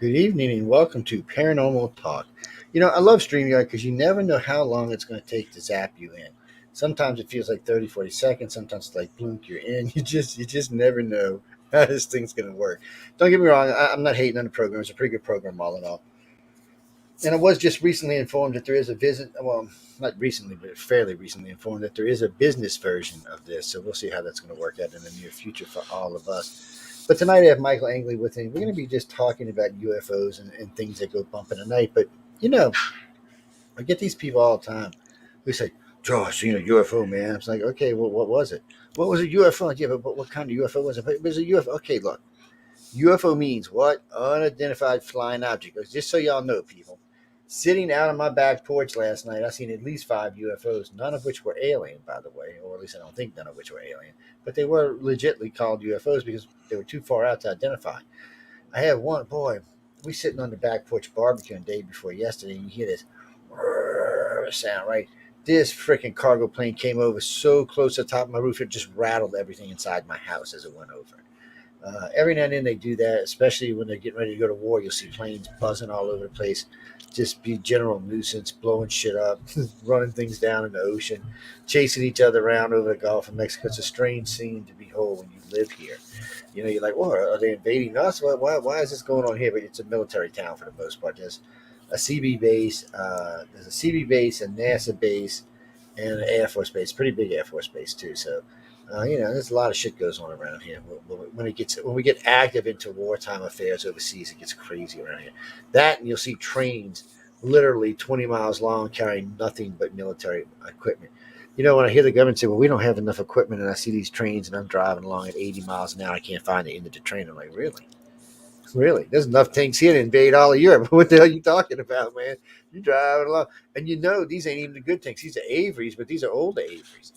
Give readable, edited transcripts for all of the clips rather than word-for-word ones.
Good evening and welcome to Paranormal Talk. I love StreamYard because you never know how long it's going to take to zap you in. Sometimes it feels like 30, 40 seconds. Sometimes it's like blink, you're in. You just never know how this thing's going to work. Don't get me wrong. I'm not hating on the program. It's a pretty good program all in all. And I was just recently informed that there is a visit. Well, not recently, but fairly recently informed that there is a business version of this. So we'll see how that's going to work out in the near future for all of us. But tonight I have Michael Angley with me. We're going to be just talking about UFOs and things that go bump in the night. But you know, I get these people all the time who say, "Josh, UFO, man." It's like, okay, well, what was it? What was a UFO? Yeah, but what kind of UFO was it? But it was a UFO. Okay, look, UFO means what? Unidentified flying object. Just so y'all know, people. Sitting out on my back porch last night, I seen at least five UFOs, none of which were alien, by the way, or at least I don't think none of which were alien. But they were legitly called UFOs because they were too far out to identify. I had one, boy, we sitting on the back porch barbecuing day before yesterday, and you hear this sound, right? This freaking cargo plane came over so close to the top of my roof, it just rattled everything inside my house as it went over. Every now and then they do that, especially when they're getting ready to go to war. You'll see planes buzzing all over the place, just be general nuisance, blowing shit up, running things down in the ocean, chasing each other around over the Gulf of Mexico. It's a strange scene to behold when you live here. You're like, well, are they invading us? Why is this going on here? But it's a military town for the most part. There's a CB base, a NASA base, and an Air Force base. Pretty big Air Force base too. So there's a lot of shit goes on around here. When we get active into wartime affairs overseas, it gets crazy around here. That and you'll see trains literally 20 miles long carrying nothing but military equipment. When I hear the government say, "Well, we don't have enough equipment," and I see these trains and I'm driving along at 80 miles an hour, I can't find the end of the train. I'm like, really? Really? There's enough tanks here to invade all of Europe. What the hell are you talking about, man? You driving along, and these ain't even the good tanks. These are Averys, but these are old Averys.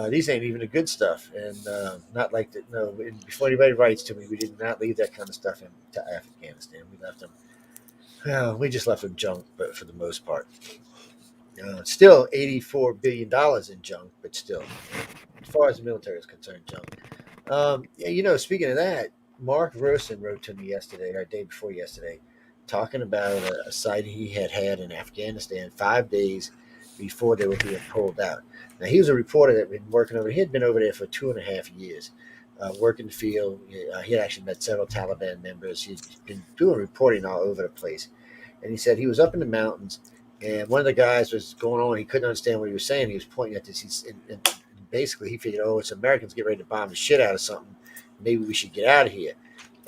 These ain't even the good stuff, and not like that. No, before anybody writes to me, we did not leave that kind of stuff in to Afghanistan. We left them. We just left them junk, but for the most part, still $84 billion in junk, but still, as far as the military is concerned, junk. Speaking of that, Mark Rosen wrote to me yesterday or day before yesterday, talking about a sighting he had in Afghanistan 5 days before they were being pulled out. Now he was a reporter that had been working over. He had been over there for 2.5 years, working the field. He had actually met several Taliban members. He'd been doing reporting all over the place, and he said he was up in the mountains. And one of the guys was going on. He couldn't understand what he was saying. He was pointing at this. And basically, he figured, oh, it's Americans get ready to bomb the shit out of something. Maybe we should get out of here.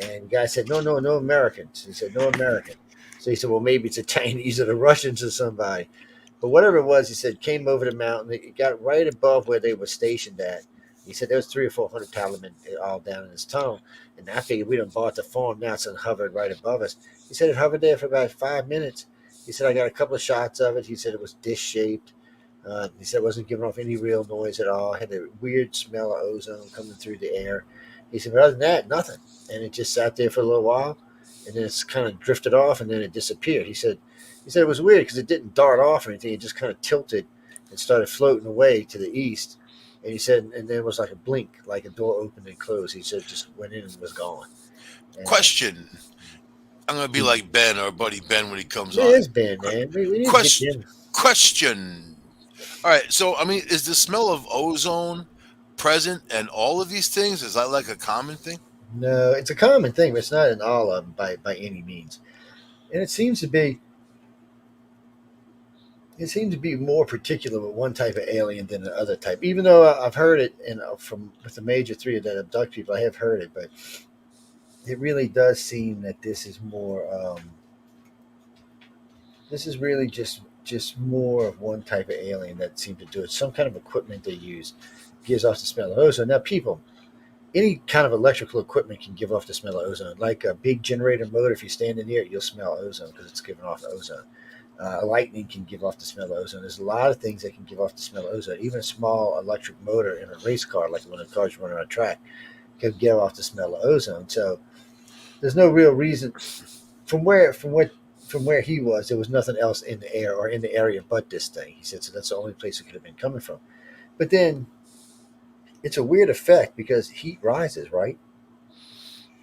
And the guy said, no, no, no Americans. He said, no American. So he said, well, maybe it's the Chinese or the Russians or somebody. But whatever it was, he said, came over the mountain. It got right above where they were stationed at. He said there was 300 or 400 Taliban all down in this tunnel. And I figured we done bought the farm now, so it hovered right above us. He said it hovered there for about 5 minutes. He said I got a couple of shots of it. He said it was dish shaped. He said it wasn't giving off any real noise at all. It had a weird smell of ozone coming through the air. He said, but other than that, nothing. And it just sat there for a little while, and then it's kind of drifted off, and then it disappeared. He said it was weird because it didn't dart off or anything. It just kind of tilted and started floating away to the east. And he said, and then it was like a blink, like a door opened and closed. He said it just went in and was gone. And Question. I'm gonna be like Ben, our buddy Ben, when he comes it on. is Ben, man. We need to get Question. him. Question. All right. So, I mean, is the smell of ozone present in all of these things? Is that like a common thing? No, it's a common thing, but it's not in all of them by any means. And it seems to be more particular with one type of alien than the other type. Even though I've heard it, from with the major three that abduct people, I have heard it, but it really does seem that this is more. This is really just more of one type of alien that seems to do it. Some kind of equipment they use gives off the smell of ozone. Now, people, any kind of electrical equipment can give off the smell of ozone. Like a big generator motor, if you stand near it, you'll smell ozone because it's giving off ozone. Lightning can give off the smell of ozone. There's a lot of things that can give off the smell of ozone. Even a small electric motor in a race car, like when the cars run on a track, can give off the smell of ozone. So there's no real reason from where he was. There was nothing else in the air or in the area but this thing. He said so. That's the only place it could have been coming from. But then it's a weird effect because heat rises, right?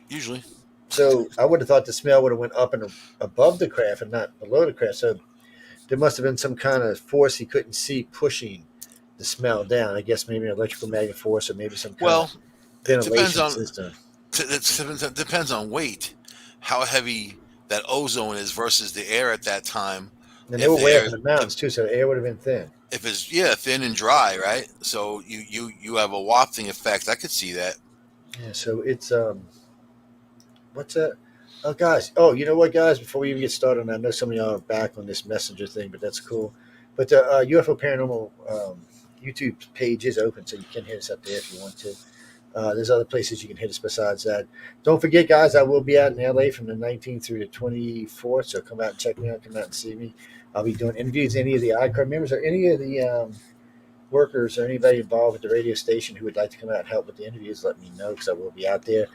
Usually. So I would have thought the smell would have went up and above the craft and not below the craft. So there must have been some kind of force he couldn't see pushing the smell down. I guess maybe an electrical magnet force or maybe some kind of Well, it depends ventilation on system. it depends on weight, how heavy that ozone is versus the air at that time. And they If were the way up air in the mountains too, so the air would have been thin. if it's thin and dry, right? So you have a wafting effect. I could see that. Yeah, so it's what's that? Oh, guys. Oh, you know what, guys? Before we even get started, and I know some of y'all are back on this messenger thing, but that's cool. But the UFO Paranormal YouTube page is open, so you can hit us up there if you want to. There's other places you can hit us besides that. Don't forget, guys, I will be out in LA from the 19th through the 24th, so come out and check me out. Come out and see me. I'll be doing interviews. Any of the iCard members or any of the workers or anybody involved with the radio station who would like to come out and help with the interviews, let me know because I will be out there.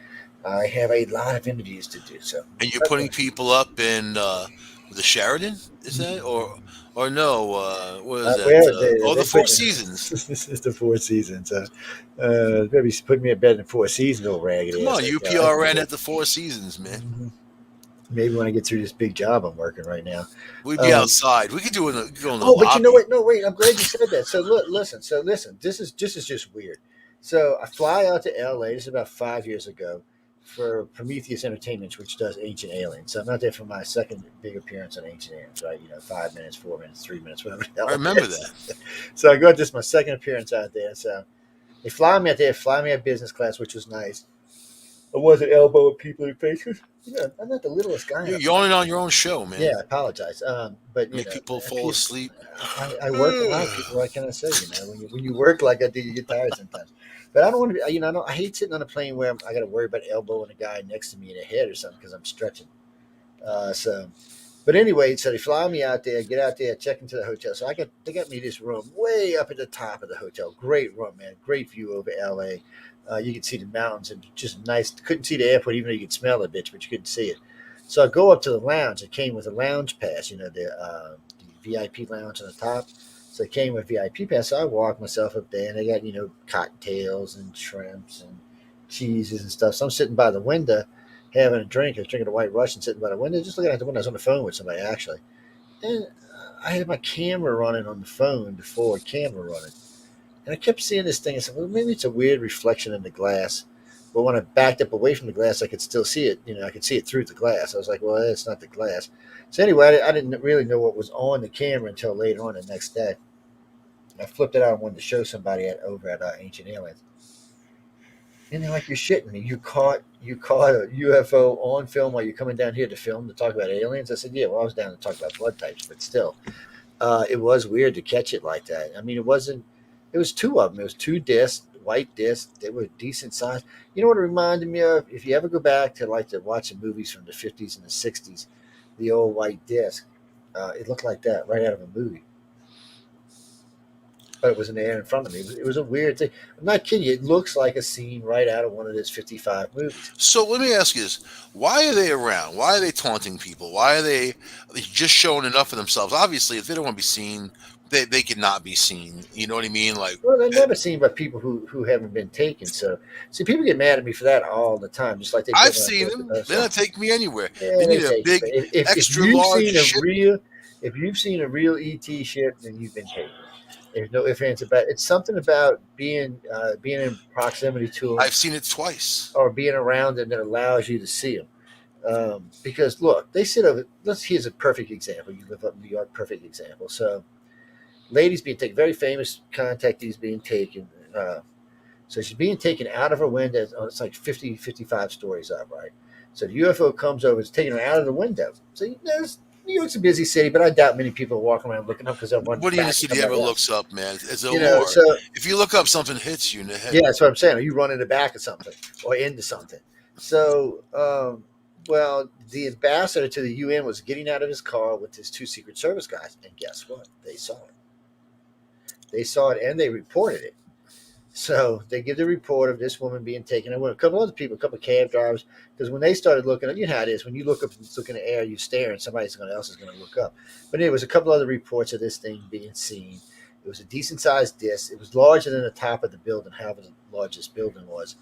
I have a lot of interviews to do. So, And you're putting people up in the Sheridan, is that or no? What is that? where The they Four put Seasons. this is the Four Seasons. Maybe put me in bed in Four Seasons, old raggedy Come ass. on, I can do UPRN that. at the Four Seasons, man. Mhm. Maybe when I get through this big job I'm working right now. We'd be Um, outside. We could go in the oh, but you know lobby. what? No, wait. I'm glad you said that. So look, listen. So listen. This is just weird. So I fly out to LA. This is about 5 years ago for Prometheus Entertainment, which does Ancient Aliens. So I'm out there for my second big appearance on Ancient Aliens. Right? 5 minutes, 4 minutes, 3 minutes, whatever the I hell it remember is. that. So I got this my second appearance out there. So they fly me out there, fly me at business class, which was nice. I wasn't elbowing people in the face. I'm not the littlest guy You're on the yawning on your own show, yeah, man. I apologize. But Make people fall people, asleep. I work a lot. People, what can I say? When you work like I do, you get tired sometimes. But I don't want to be. I hate sitting on a plane where I got to worry about elbowing a guy next to me in the head or something because I'm stretching. So, but anyway, so they fly me out there, get out there, check into the hotel. So they got me this room way up at the top of the hotel. Great room, man. Great view over LA. You could see the mountains and just nice. Couldn't see the airport, even though you could smell it, bitch, but you couldn't see it. So I go up to the lounge. It came with a lounge pass, the VIP lounge on the top. So it came with VIP pass. So I walked myself up there, and they got cocktails and shrimps and cheeses and stuff. So I'm sitting by the window having a drink. I was drinking a White Russian, sitting by the window, just looking out the window. I was on the phone with somebody actually, and I had my camera running on the phone, the forward camera running, and I kept seeing this thing. I said, "Well, maybe it's a weird reflection in the glass." But when I backed up away from the glass, I could still see it. I could see it through the glass. I was like, "Well, it's not the glass." So anyway, I didn't really know what was on the camera until later on the next day. I flipped it out and wanted to show somebody over at Ancient Aliens. And they're like, "You're shitting me. You caught a UFO on film while you're coming down here to film to talk about aliens?" I said, "Yeah, well, I was down to talk about blood types, but still, it was weird to catch it like that. I mean, it wasn't. It was two of them. It was two discs, white discs. They were decent size. You know what it reminded me of? If you ever go back to watching movies from the 50s and the 60s, the old white disc, it looked like that right out of a movie. But it was in the air in front of me. It was a weird thing. I'm not kidding you. It looks like a scene right out of one of those 55 movies. So let me ask you this: why are they around? Why are they taunting people? Why are they just showing enough of themselves? Obviously, if they don't want to be seen, they could not be seen. You know what I mean? Like, Well, they're never seen by people who haven't been taken. So, see, people get mad at me for that all the time, just like they I've did when I seen broke the them. nose They're off. not taking me anywhere. Yeah, They they need a take it. But big, if extra you've large seen a ship. real if you've seen a real ET ship, then you've been taken. There's no ifs ands about it. It's something about being in proximity to them I've seen it twice. or being around them that allows you to see them. Because look, they sit over. Here's a perfect example. You live up in New York, perfect example. So, ladies being taken, very famous contactees being taken. So she's being taken out of her window. Oh, it's like 50, 55 stories up, right? So the UFO comes over, it's taking her out of the window. So New York's a busy city, but I doubt many people are walking around looking up because they'll run Nobody in the back to city ever somebody else. looks up, man. It's a lure. So If you look up, something hits you in the yeah, head. that's what I'm saying. Or you run in the back of something or into something. So, well, the ambassador to the UN was getting out of his car with his two Secret Service guys, and guess what? They saw it. They saw it and they reported it. So they give the report of this woman being taken. And with a couple other people, a couple of cab drivers, because when they started looking, you know how it is. When you look up and look in the air, you stare, and somebody else is going to look up. But anyway, was a couple other reports of this thing being seen. It was a decent sized disc. It was larger than the top of the building, however large this building was.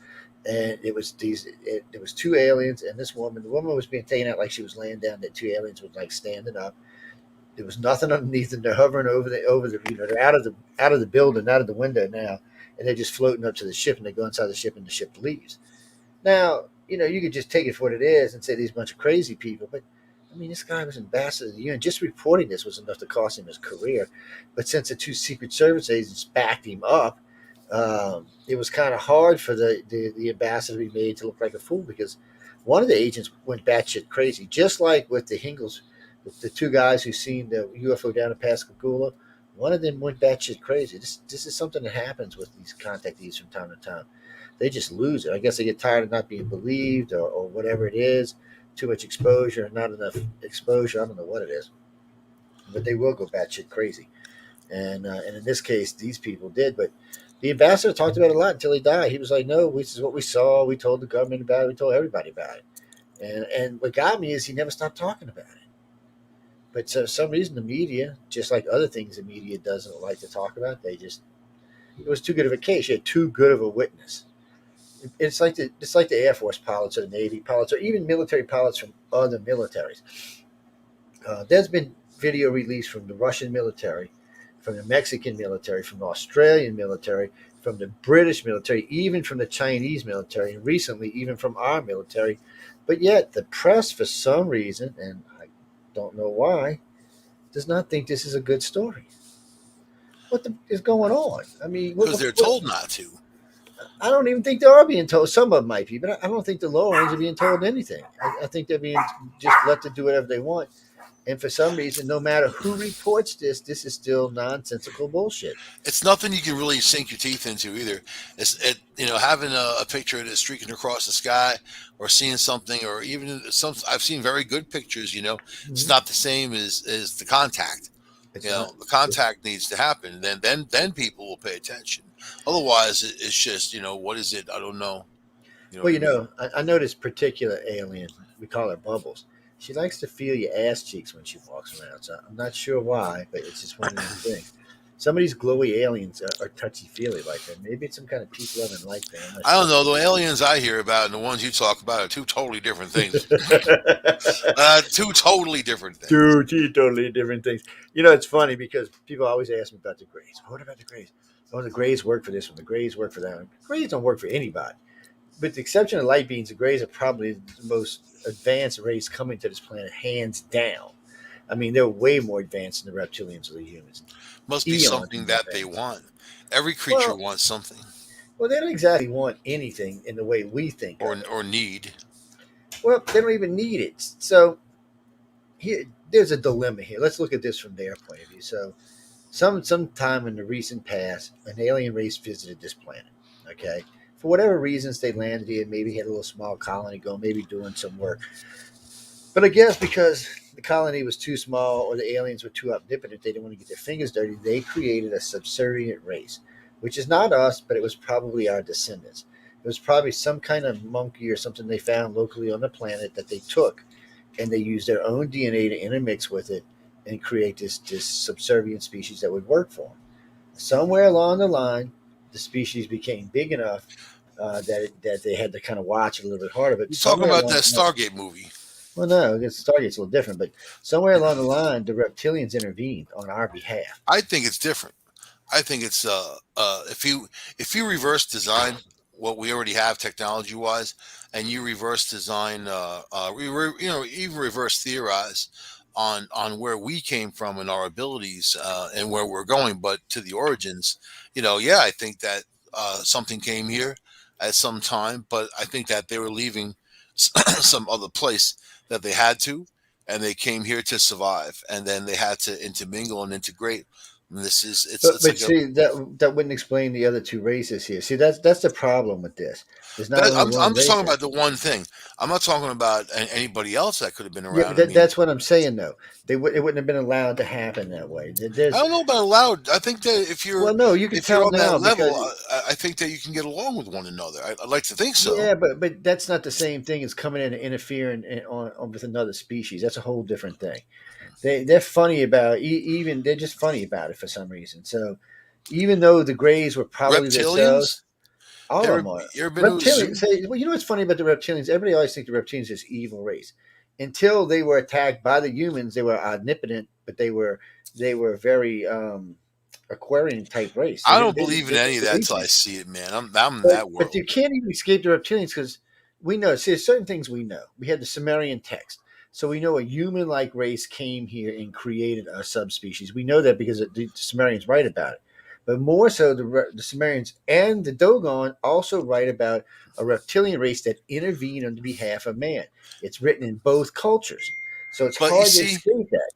and it was two aliens and this woman. The woman was being taken out like she was laying down. The two aliens were like standing up. There was nothing underneath them. They're hovering over the they're out of the building, out of the window now, and they're just floating up to the ship. And they go inside the ship, and the ship leaves. Now, you could just take it for what it is and say these bunch of crazy people, but I mean, this guy was ambassador to the UN. Just reporting this was enough to cost him his career. But since the two Secret Service agents backed him up, it was kind of hard for the ambassador to be made to look like a fool because one of the agents went batshit crazy, just like with the Hingles, with the two guys who seen the UFO down in Pascagoula. One of them went batshit crazy. This is something that happens with these contactees from time to time. They just lose it. I guess they get tired of not being believed or whatever it is. Too much exposure, not enough exposure. I don't know what it is, but they will go batshit crazy. And in this case, these people did. But the ambassador talked about it a lot until he died. He was like, "No, this is what we saw. We told the government about it. We told everybody about it." And what got me is he never stopped talking about it. But for some reason, the media, just like other things the media doesn't like to talk about, it was too good of a case. You had too good of a witness. It's like the Air Force pilots or the Navy pilots or even military pilots from other militaries. There's been video released from the Russian military, from the Mexican military, from the Australian military, from the British military, even from the Chinese military, and recently even from our military. But yet the press, for some reason, and I don't know why, does not think this is a good story. Is going on? I mean, because they're told not to. I don't even think they are being told. Some of them might be, but I don't think the lower range are being told anything. I think they're being just let to do whatever they want. And for some reason, no matter who reports this is still nonsensical bullshit. It's nothing you can really sink your teeth into either. Having a picture of it streaking across the sky, or seeing something, or even some. I've seen very good pictures. It's Mm-hmm. not the same as the contact. It's not. The contact needs to happen. Then people will pay attention. Otherwise, it's just what is it? I don't know. You know Well, what I mean? I know this particular alien. We call her Bubbles. She likes to feel your ass cheeks when she walks around. So I'm not sure why, but it's just one of them things. Some of these glowy aliens are touchy feely like that. Maybe it's some kind of peace loving light thing. I'm not I sure. don't know. The aliens I hear about and the ones you talk about are two totally different things. Two totally different things. Two totally different things. It's funny because people always ask me about the Greys. What about the Greys? Oh, the Greys work for this one. The Greys work for that one. The Greys don't work for anybody. With the exception of light beings, the Greys are probably the most advanced race coming to this planet, hands down. I mean, they're way more advanced than the reptilians or the humans. Must be Eons something more that they advanced. want. Every creature Well, wants something well, they don't exactly want anything in the way we think or of it. or need. Well, they don't even need it. So here, there's a dilemma here. Let's look at this from their point of view. So sometime in the recent past, an alien race visited this planet. Okay, for whatever reasons they landed here, maybe had a little small colony going, maybe doing some work. But I guess because the colony was too small or the aliens were too omnipotent, they didn't want to get their fingers dirty. They created a subservient race, which is not us, but it was probably our descendants. It was probably some kind of monkey or something they found locally on the planet that they took and they used their own DNA to intermix with it and create this subservient species that would work for them. Somewhere along the line, the species became big enough that they had to kind of watch it a little bit harder. But You talking somewhere about along that the line, Stargate movie? well, no, I guess Stargate's a little different, but somewhere along the line, the reptilians intervened on our behalf. I think it's different. I think it's if you reverse design what we already have technology wise, and you reverse design, even reverse theorize on where we came from and our abilities and where we're going, but to the origins, yeah, I think that something came here at some time, but I think that they were leaving some other place that they had to, and they came here to survive, and then they had to intermingle and integrate. And this is it's But like a see that wouldn't explain the other two races here. See, that's the problem with this. There's not that, only I'm one just race talking there. about the one thing. I'm not talking about anybody else that could have been Yeah, around. but I mean, that's what I'm saying though. It wouldn't have been allowed to happen that way. I There's don't know about allowed. I think that well, no, you can if you're tell on that now level, because I think that you can get along with one another. I'd like to think so. yeah, but that's not the same thing as coming in and interfering on with another species. That's a whole different thing. They're funny about even they're just funny about it for some reason. So even though the Greys were probably themselves, Reptilians? All of them are. You ever been to a Reptilians. zoo? Say, well, you know what's funny about the reptilians? Everybody always thinks the reptilians is evil race. Until they were attacked by the humans, they were omnipotent, but they were very Aquarian type race. I They, don't they, believe in they any of that believe till I these. see it, man. I'm in But that but you world. can't even escape the reptilians because we know. See, there's certain things we know. We had the Sumerian text, so we know a human-like race came here and created a subspecies. We know that because the Sumerians write about it. But more so, the Sumerians and the Dogon also write about a reptilian race that intervened on behalf of man. It's written in both cultures, so it's But you hard to see, escape that.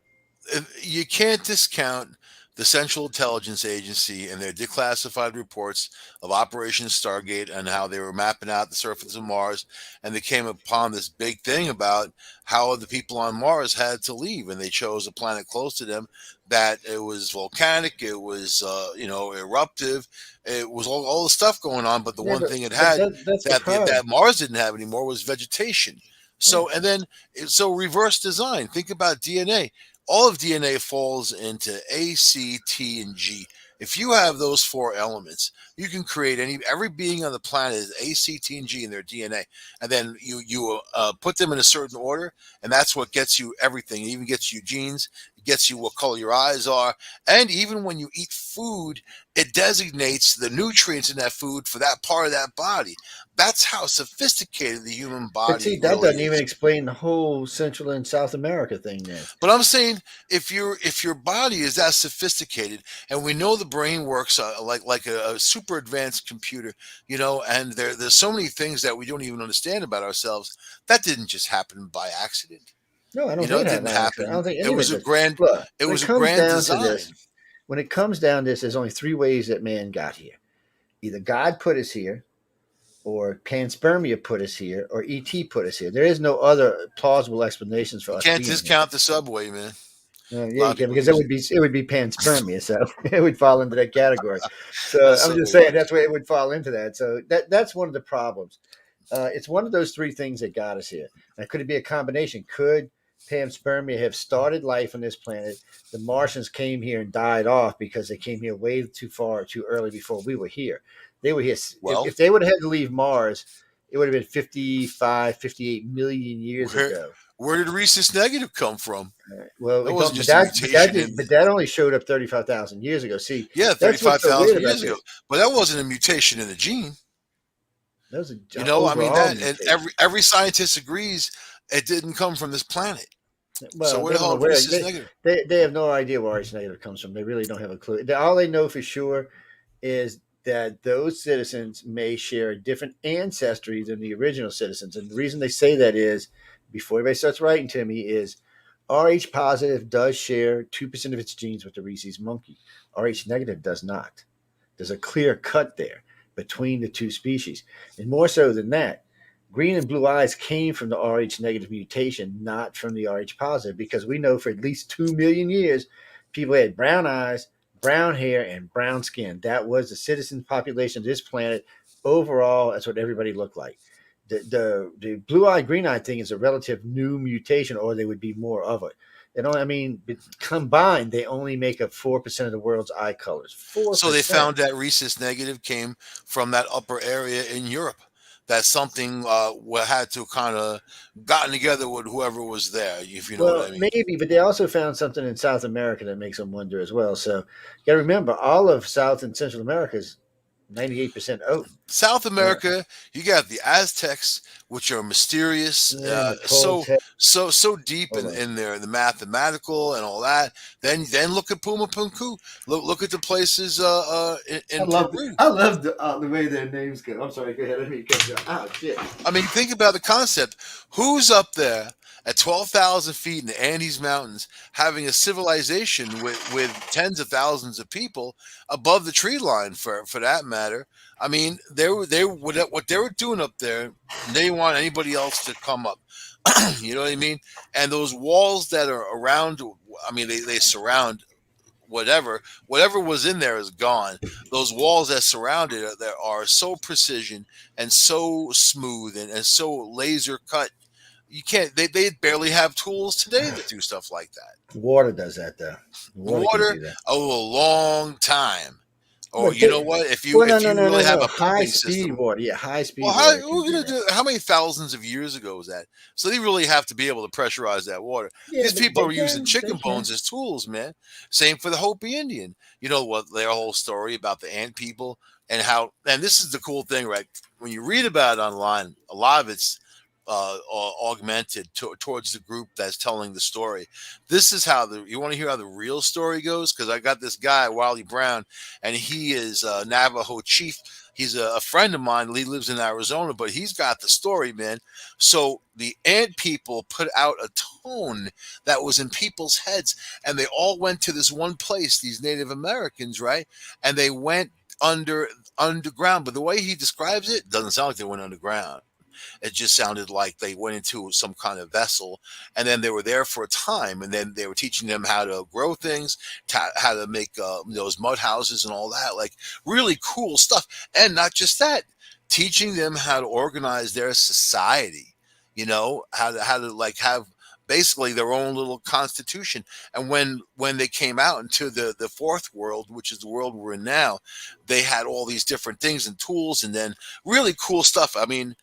you can't discount the Central Intelligence Agency and their declassified reports of Operation Stargate and how they were mapping out the surface of Mars, and they came upon this big thing about how the people on Mars had to leave, and they chose a planet close to them that it was volcanic, it was eruptive, it was all the stuff going on, but the Yeah, one but thing it but had that's the that problem. Mars didn't have anymore was vegetation. Yeah. So and then so reverse design. Think about DNA. All of DNA falls into A, C, T, and G. If you have those four elements, you can create every being on the planet is A, C, T, and G in their DNA, and then you put them in a certain order, and that's what gets you everything. It even gets you genes, it gets you what color your eyes are, and even when you eat food, it designates the nutrients in that food for that part of that body. That's how sophisticated the human But body see, that really doesn't even is. explain the whole Central and South America thing. Then, But I'm saying if your body is that sophisticated, and we know the brain works like a super advanced computer, and there's so many things that we don't even understand about ourselves. That didn't just happen by accident. no, I don't think It it happened didn't by accident. I don't happen. think It any of it was a does. grand Look, it when it was a comes grand down to this, design. when it comes down to this, there's only three ways that man got here. Either God put us here, or panspermia put us here, or ET put us here. There is no other plausible explanations for You us can't being here. discount the subway, man. Yeah, A lot you of can people because use it. it would be panspermia, so it would fall into that category. So That I'm just subway saying works. that's where it would fall into that. So that's one of the problems. It's one of those three things that got us here. Now, could it be a combination? Could panspermia have started life on this planet? The Martians came here and died off because they came here way too far, too early before we were here. They were here. Well, If they would have had to leave Mars, it would have been 55, 58 million years where ago. where did rhesus negative come from? Well, That it wasn't don't, just a mutation in. but that only showed up 35,000 years ago. See, Yeah, that's what's so weird 35,000 about years ago. this. But that wasn't a mutation in the gene. That was an I mean overall that, and mutation. every scientist agrees it didn't come from this planet. So Well, where they the don't know hell did where rhesus negative? they have no idea where RH negative comes from. They really don't have a clue. All they know for sure is that those citizens may share a different ancestry than the original citizens. And the reason they say that is, before everybody starts writing to me, is RH positive does share 2% of its genes with the rhesus monkey. RH negative does not. There's a clear cut there between the two species. And more so than that, green and blue eyes came from the Rh negative mutation, not from the Rh positive, because we know for at least 2 million years, people had brown eyes, brown hair, and brown skin. That was the citizen population of this planet. Overall, that's what everybody looked like. The blue eye, green eye thing is a relative new mutation, or they would be more of it. They don't, I mean, combined, they only make up 4% of the world's eye colors. So they 4%. found that rhesus negative came from that upper area in Europe. That something had to kind of gotten together with whoever was there, if you know what Well, I mean. maybe, but they also found something in South America that makes them wonder as well. So you got to remember, all of South and Central America is 98% oat. South Uh, America, you got the Aztecs, which are mysterious, and the so Toltec. so deep Hold on. in there, the mathematical and all that. Then look at Puma Punku. Look at the places in Peru. I love the way their names go. I'm sorry. Go ahead. Let me cut you off. Oh shit. I mean, think about the concept. Who's up there at 12,000 feet in the Andes Mountains having a civilization with tens of thousands of people above the tree line, for that matter? I mean, they what they were doing up there, they didn't want anybody else to come up. You know what I mean? And those walls that are around, I mean, they surround whatever was in there is gone. Those walls that surround it are so precision and so smooth and so laser cut. You can't. They barely have tools today to do stuff like that. Water does that though. Water can Water, do that. oh, a long time. Or But you know they, what? well, no, If no, you no, no, really have no. a High pumping speed system, water. Yeah, high well, speed water can we're do gonna that. do how many thousands of years ago was that? So they really have to be able to pressurize that water. Yeah, These but people they are using can. They chicken can. bones as tools, man. Same for the Hopi Indian. You know what their whole story about the ant people and how, and this is the cool thing, right? When you read about it online, a lot of it's augmented towards the group that's telling the story. This is how the you want to hear how the real story goes because I got this guy Wally Brown, and he is a Navajo chief. He's a friend of mine. He lives in Arizona, but he's got the story, man. So the ant people put out a tone that was in people's heads, and they all went to this one place. These Native Americans, right? And they went underground. But the way he describes it doesn't sound like they went underground. It just sounded like they went into some kind of vessel, and then they were there for a time, and then they were teaching them how to grow things, how to make those mud houses and all that. Like really cool stuff, and not just that, teaching them how to organize their society. You know how to like have basically their own little constitution. And when they came out into the fourth world, which is the world we're in now, they had all these different things and tools, and then really cool stuff. I mean,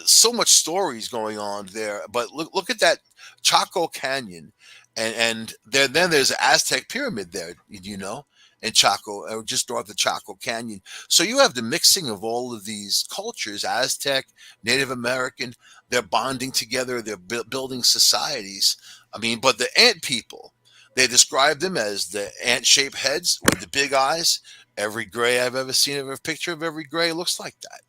so much stories going on there. But look at that Chaco Canyon, and then there's an Aztec pyramid there, you know, in Chaco, just north of Chaco Canyon. So you have the mixing of all of these cultures: Aztec, Native American. They're bonding together. They're building societies. I mean, but the ant people, they describe them as the ant-shaped heads with the big eyes. Every gray I've ever seen of a picture of every gray looks like that.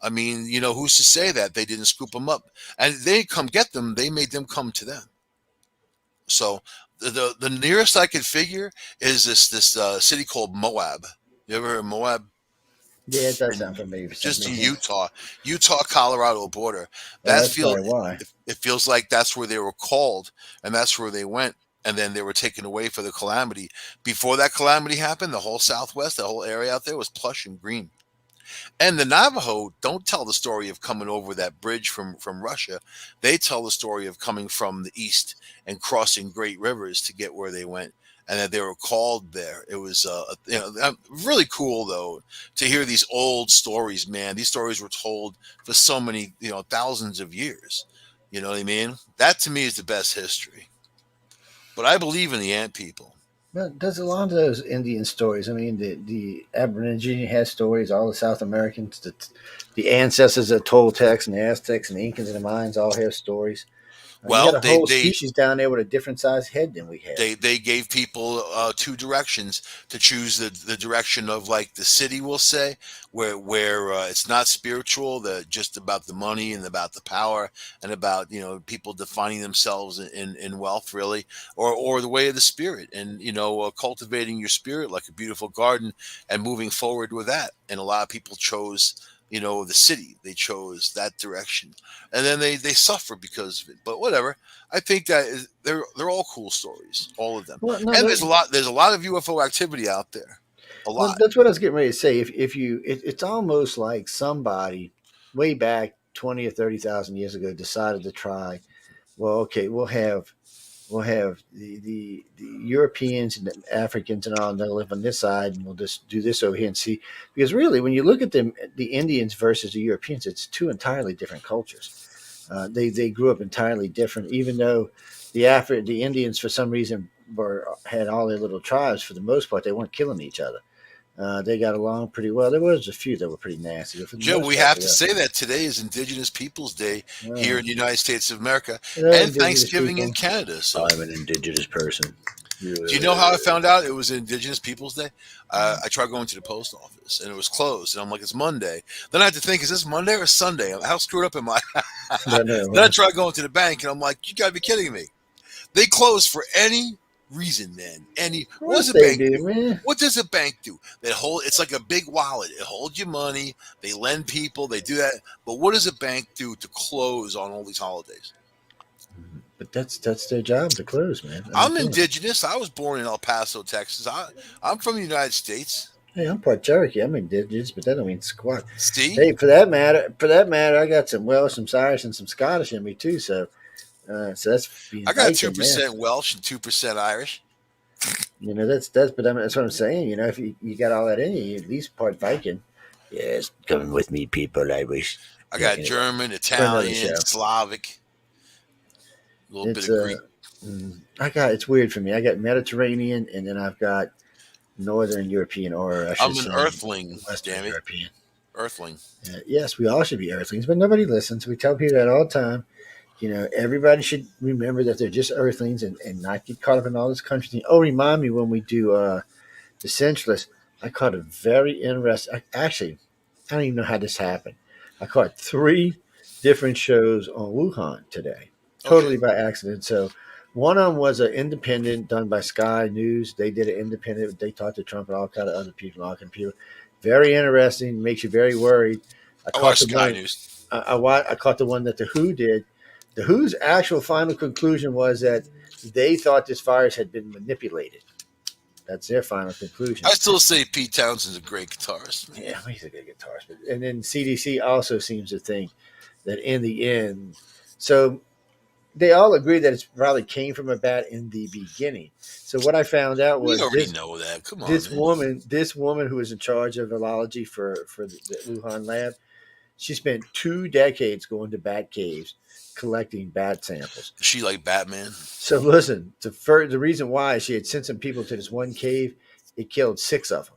I mean, who's to say that they didn't scoop them up and they didn't come get them? They made them come to them. So the nearest I could figure is this city called Moab. You ever heard of Moab? Yeah, it does sound In familiar for some just in reason. Utah Colorado border. That That's feel probably why. it feels like that's where they were called and that's where they went. And then they were taken away for the calamity. Before that calamity happened, the whole Southwest, the whole area out there was plush and green. And the Navajo don't tell the story of coming over that bridge from Russia. They tell the story of coming from the east and crossing great rivers to get where they went, and that they were called there. It was really cool though to hear these old stories. Man, these stories were told for so many thousands of years. You know what I mean? That to me is the best history. But I believe in the ant people. But there's a lot of those Indian stories. I mean, the Aborigine has stories. All the South Americans, the ancestors of Toltecs and the Aztecs and the Incans and the Mayans all have stories. You got Well, a whole species down there with a different sized head than we have. they gave people two directions to choose the direction of like the city will say where it's not spiritual, the just about the money and about the power and about people defining themselves in wealth really, or the way of the spirit, and cultivating your spirit like a beautiful garden and moving forward with that. And a lot of people chose the city, they chose that direction, and then they suffer because of it, but whatever. I think that they're all cool stories, all of them. Well, no, And there's a lot of UFO activity out there, a well, lot. that's what I was getting ready to say. If you, it's almost like somebody way back 20 or 30,000 years ago decided to try. Well, okay, we'll have the Europeans and the Africans and all, and they'll live on this side, and we'll just do this over here and see. Because really, when you look at them, the Indians versus the Europeans, it's two entirely different cultures. They grew up entirely different, even though the Indians for some reason had all their little tribes. For the most part, they weren't killing each other. They got along pretty well. There was a few that were pretty nasty, but for the Joe, most we part, have they to were. say that today is Indigenous Peoples Day here Uh, in the United States of America Hello, and indigenous Thanksgiving in people. Canada. So, I'm an indigenous person. do you know how I found out it was Indigenous Peoples Day? I tried going to the post office and it was closed. And I'm like, it's Monday. Then I had to think, is this Monday or Sunday? How screwed up am I? No, no, Then I well, tried going to the bank and I'm like, you got to be kidding me. They close for any reason, man. of What does course a they bank do, do? man. What does a bank do? It's like a big wallet. It holds your money. They lend people. They do that. But what does a bank do to close on all these holidays? But that's their job to close, man. I mean, I'm come on. indigenous. I was born in El Paso, Texas. I'm from the United States. Hey, I'm part Cherokee. I'm indigenous, but that don't mean squat. See, Hey, for that matter, I got some Welsh, some Irish, and some Scottish in me too. So that's being I got two Viking there. percent Welsh and 2% Irish. But I mean, that's what I'm saying. If you got all that in you, at least part Viking. Yes, coming with me, people. I wish. I Yeah. got Anyway, German, for another Italian, show. Slavic, a little bit It's of Greek. it's weird for me. I got Mediterranean, and then I've got Northern European, or I should I'm an say Earthling, Western damn it. European. Earthling. Yes, we all should be Earthlings, but nobody listens. We tell people that all the time. Everybody should remember that they're just Earthlings and not get caught up in all this country thing. Oh, remind me when we do the Centralist. I caught a very interesting. Actually, I don't even know how this happened. I caught three different shows on Wuhan today, totally Okay. by accident. So one of them was an independent done by Sky News. They did an independent. They talked to Trump and all kind of other people, all kind of people. Very interesting. Makes you very worried. I I caught watch the Sky one. News. I caught the one that the WHO did. The WHO's actual final conclusion was that they thought this virus had been manipulated. That's their final conclusion. I still say Pete Townsend's a great guitarist. Yeah, he's a good guitarist. And then CDC also seems to think that in the end, so they all agree that it probably came from a bat in the beginning. So what I found out We was already this know that. Come on, this man. woman this woman who was in charge of virology for the Wuhan lab, she spent 2 decades going to bat caves collecting bat samples. Is she like Batman? So listen, the reason why she had sent some people to this one cave, it killed six of them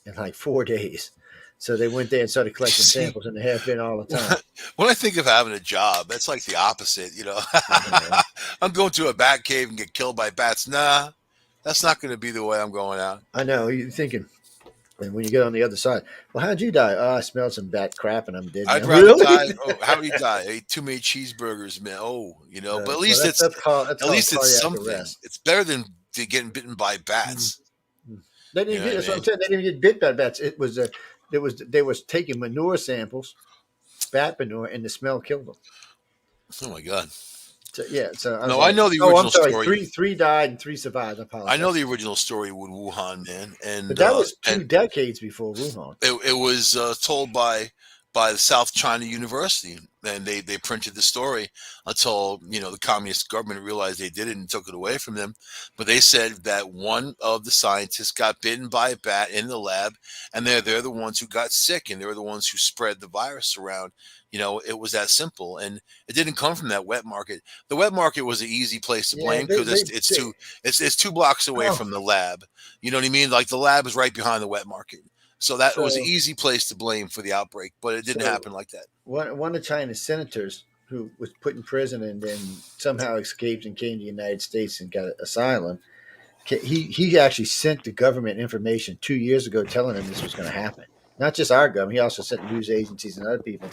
in like 4 days. So they went there and started collecting See, samples, and they have been all the time. when I think of having a job, that's like the opposite. Uh, I'm going to a bat cave and get killed by bats. Nah, that's not going to be the way I'm going out. I know you're thinking, and when you get on the other side, well, how'd you die? Oh, I smelled some bat crap, and I'm dead I'd now. rather Really? die. Oh, how would he die? I ate too many cheeseburgers, man. Oh, but Well, that's at called least it's cardiac something. arrest. It's better than getting bitten by Mm. bats. They You didn't know get. what I That's what I'm mean? saying. They didn't get bit by bats. It was they was taking manure samples, bat manure, and the smell killed them. Oh my god. So, yeah, so I was No, I like, know the "Oh, I'm original sorry. story. Three died and three survived. I I know apologize." the original story with Wuhan, man, But that was 2 decades before Wuhan. it was told by the South China University, and they printed the story until the communist government realized they did it and took it away from them. But they said that one of the scientists got bitten by a bat in the lab, and they're the ones who got sick, and they're the ones who spread the virus around. It was that simple, and it didn't come from that wet market. The wet market was an easy place to Yeah, blame because it's 2 blocks away oh, from the lab. You know what I mean? Like the lab is right behind the wet market. So that was an so easy place to blame for the outbreak, but it didn't so happen like that. one of China's senators who was put in prison and then somehow escaped and came to the United States and got asylum. He actually sent the government information 2 years ago telling them this was going to happen. Not just our government. He also sent news agencies and other people.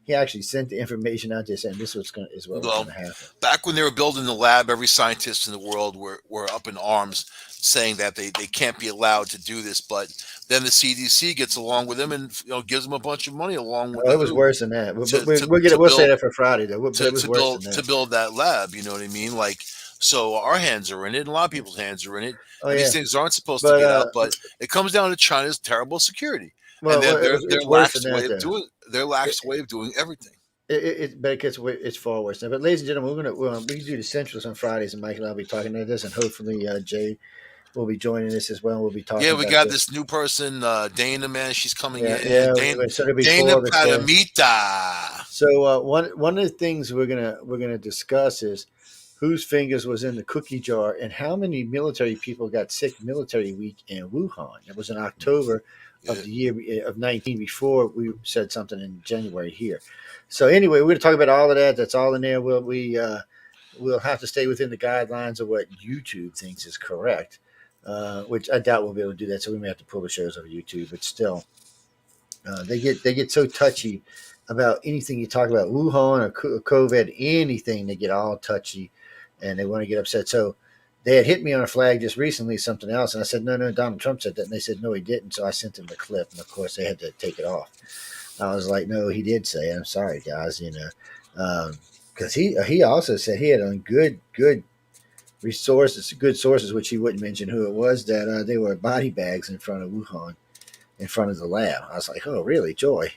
He actually sent the information out there saying this is what was going Well, to happen. back when they were building the lab, every scientist in the world were up in arms saying that they can't be allowed to do this. But then the CDC gets along with them and gives them a bunch of money along with Oh, the it was WHO worse than that. to to We'll get it. to We'll say build that for Friday, though. But it was worse than to that. build that lab. You know what I mean? Like, so our hands are in it, and a lot of people's hands are in it, Oh and these yeah, things aren't supposed to but get out. But it comes down to China's terrible security and their it's worse than lax way that, of though. doing everything. But it's far worse now. But ladies and gentlemen, we can do the Centrals on Fridays, and Mike and I'll be talking about this, and hopefully Jay will be joining us as well. We'll be Yeah, talking we about got this. this new person, Dana. Man, she's coming Yeah, in. yeah. Dana, So there'll be four Dana of us there. Paramita. So one of the things we're gonna discuss is whose fingers was in the cookie jar and how many military people got sick military week in Wuhan. It was in October of Yeah. the year of 19 before we said something in January here. So anyway, we're going to talk about all of that. That's all in there. We'll have to stay within the guidelines of what YouTube thinks is correct, which I doubt we'll be able to do that. So we may have to pull the shows over YouTube. But still, they get so touchy about anything you talk about Wuhan or COVID, anything they get all touchy, and they want to get upset. So they had hit me on a flag just recently, something else, and I said, no, Donald Trump said that, and they said, no, he didn't. So I sent them the clip, and of course they had to take it off. I was like, no, he did say, I'm sorry, guys, because he also said he had on good resources, good sources, which he wouldn't mention who it was, that they were body bags in front of Wuhan, in front of the lab. I was like, oh, really, joy.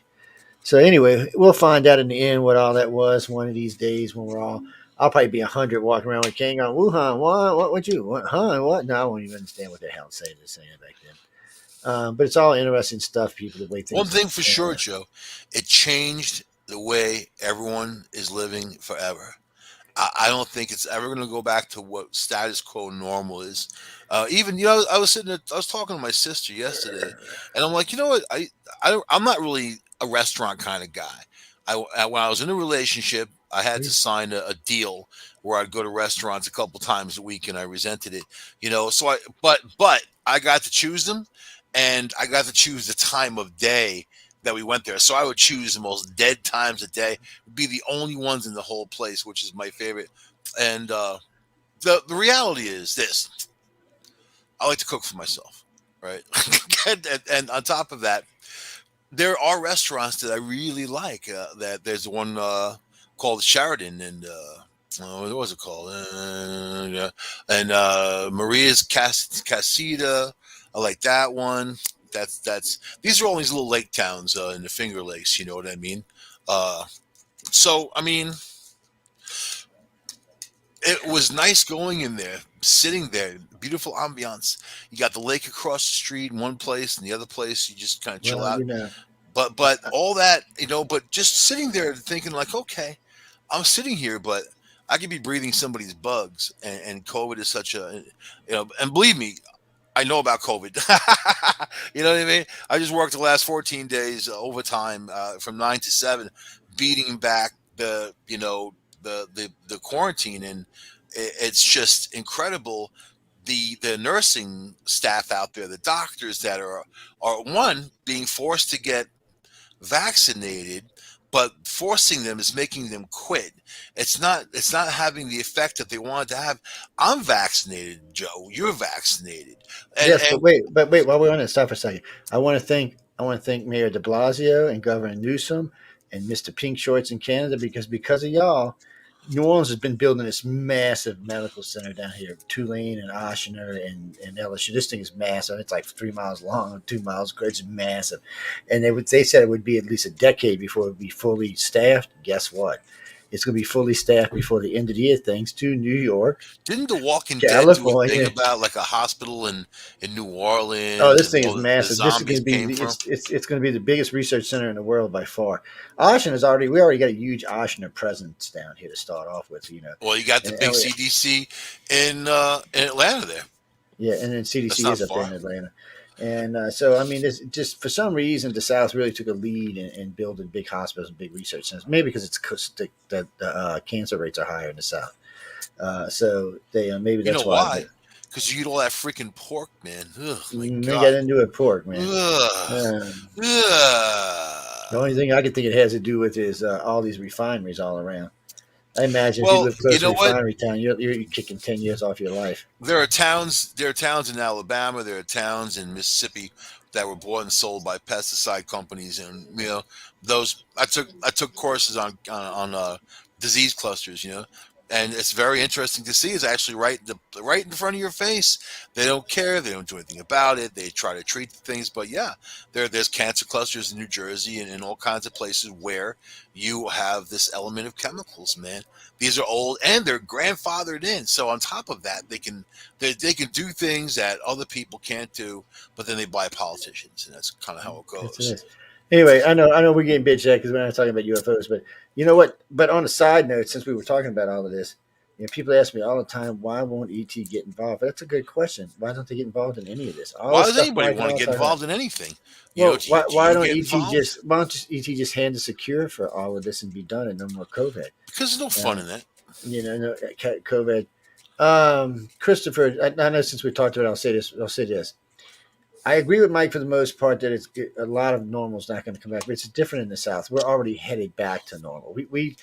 So anyway, we'll find out in the end what all that was one of these days when we're all. I'll probably be 100 walking around with King on Wuhan. What you? What? Huh? What? No, I won't even understand what the hell they're saying back then. But it's all interesting stuff, people. The way One things. thing for sure, Joe, it changed the way everyone is living forever. I don't think it's ever going to go back to what status quo normal is. Even I was sitting, I was talking to my sister yesterday, and I'm like, you know what, I'm not really a restaurant kind of guy. When I was in a relationship, I had to sign a deal where I'd go to restaurants a couple times a week, and I resented it. So but I got to choose them, and I got to choose the time of day that we went there. So I would choose the most dead times of day, be the only ones in the whole place, which is my favorite. And the reality is this: I like to cook for myself, right? And on top of that, there are restaurants that I really like. That there's one called Sheridan, and what was it called? Yeah. And Maria's Casita. I like that one. That's these are all these little lake towns in the Finger Lakes. You know what I mean? Uh, so I mean, it was nice going in there, sitting there, beautiful ambiance. You got the lake across the street in one place, and the other place you just kind of chill Well, out. But all that, but just sitting there thinking like, okay, I'm sitting here, but I could be breathing somebody's bugs, and COVID is such a, and believe me, I know about COVID. You know what I mean? I just worked the last 14 days overtime from 9 to 7, beating back the quarantine, and it's just incredible. The nursing staff out there, the doctors that are one being forced to get vaccinated, but forcing them is making them quit. It's not having the effect that they wanted to have. I'm vaccinated, Joe. You're vaccinated, and yes, but wait. While we're on it, stop for a second. I want to thank Mayor De Blasio and Governor Newsom and Mr. Pink Shorts in Canada because of y'all, New Orleans has been building this massive medical center down here, Tulane and Oshner and LSU. This thing is massive. It's like 3 miles long, 2 miles. It's massive, and they said it would be at least a decade before it would be fully staffed. Guess what? It's going to be fully staffed before the end of the year, thanks to New York, didn't The Walking Dead do a thing California. about like a hospital in New Oh, Orleans this and thing is all the massive. This is going zombies to be came from? it's going to be the biggest research center in the world by far. Ocean is already we already got a huge Ocean presence down here to start off with. Well, you got the And big Elliot, CDC in Atlanta there. yeah, and then That's CDC not is up there in far. Atlanta, and so I mean, it's just for some reason the South really took a lead in building big hospitals and big research centers. Maybe because it's 'cause the cancer rates are higher in the South, so they maybe You know that's why. But why? Because you eat all that freaking pork, man. Oh my they god. got into it pork, man. Ugh. Um, the Ugh. only thing I can think it has to do with is all these refineries all around. I imagine if you Well, live you close to a know what? refinery town, you're kicking 10 years off your life. There are towns in Alabama, there are towns in Mississippi that were bought and sold by pesticide companies, and those I took courses on disease clusters, and it's very interesting to see. It's actually right in front of your face. They don't care. They don't do anything about it. They try to treat things, but yeah, there's cancer clusters in New Jersey and in all kinds of places where you have this element of chemicals, man. These are old and they're grandfathered in. So on top of that, they can do things that other people can't do, but then they buy politicians, and that's kind of how it Yes, it goes. is. Anyway, I know we're getting bitched at because we're not talking about UFOs, but you know what? But on a side note, since we were talking about all of this, people ask me all the time, why won't ET get involved? That's a good question. Why don't they get involved in any of this? All Why this does stuff anybody Mike and want I to was get talking about. involved in anything? Well, Do you, why do why you don't get ET involved? just why don't just ET just hand the secure for all of this and be done and no more COVID? Because there's no fun Uh, in it. no, COVID. Christopher, I know since we talked about it, I'll say this. I'll say this. I agree with Mike for the most part that a lot of normal is not going to come back, but it's different in the South. We're already headed back to normal. We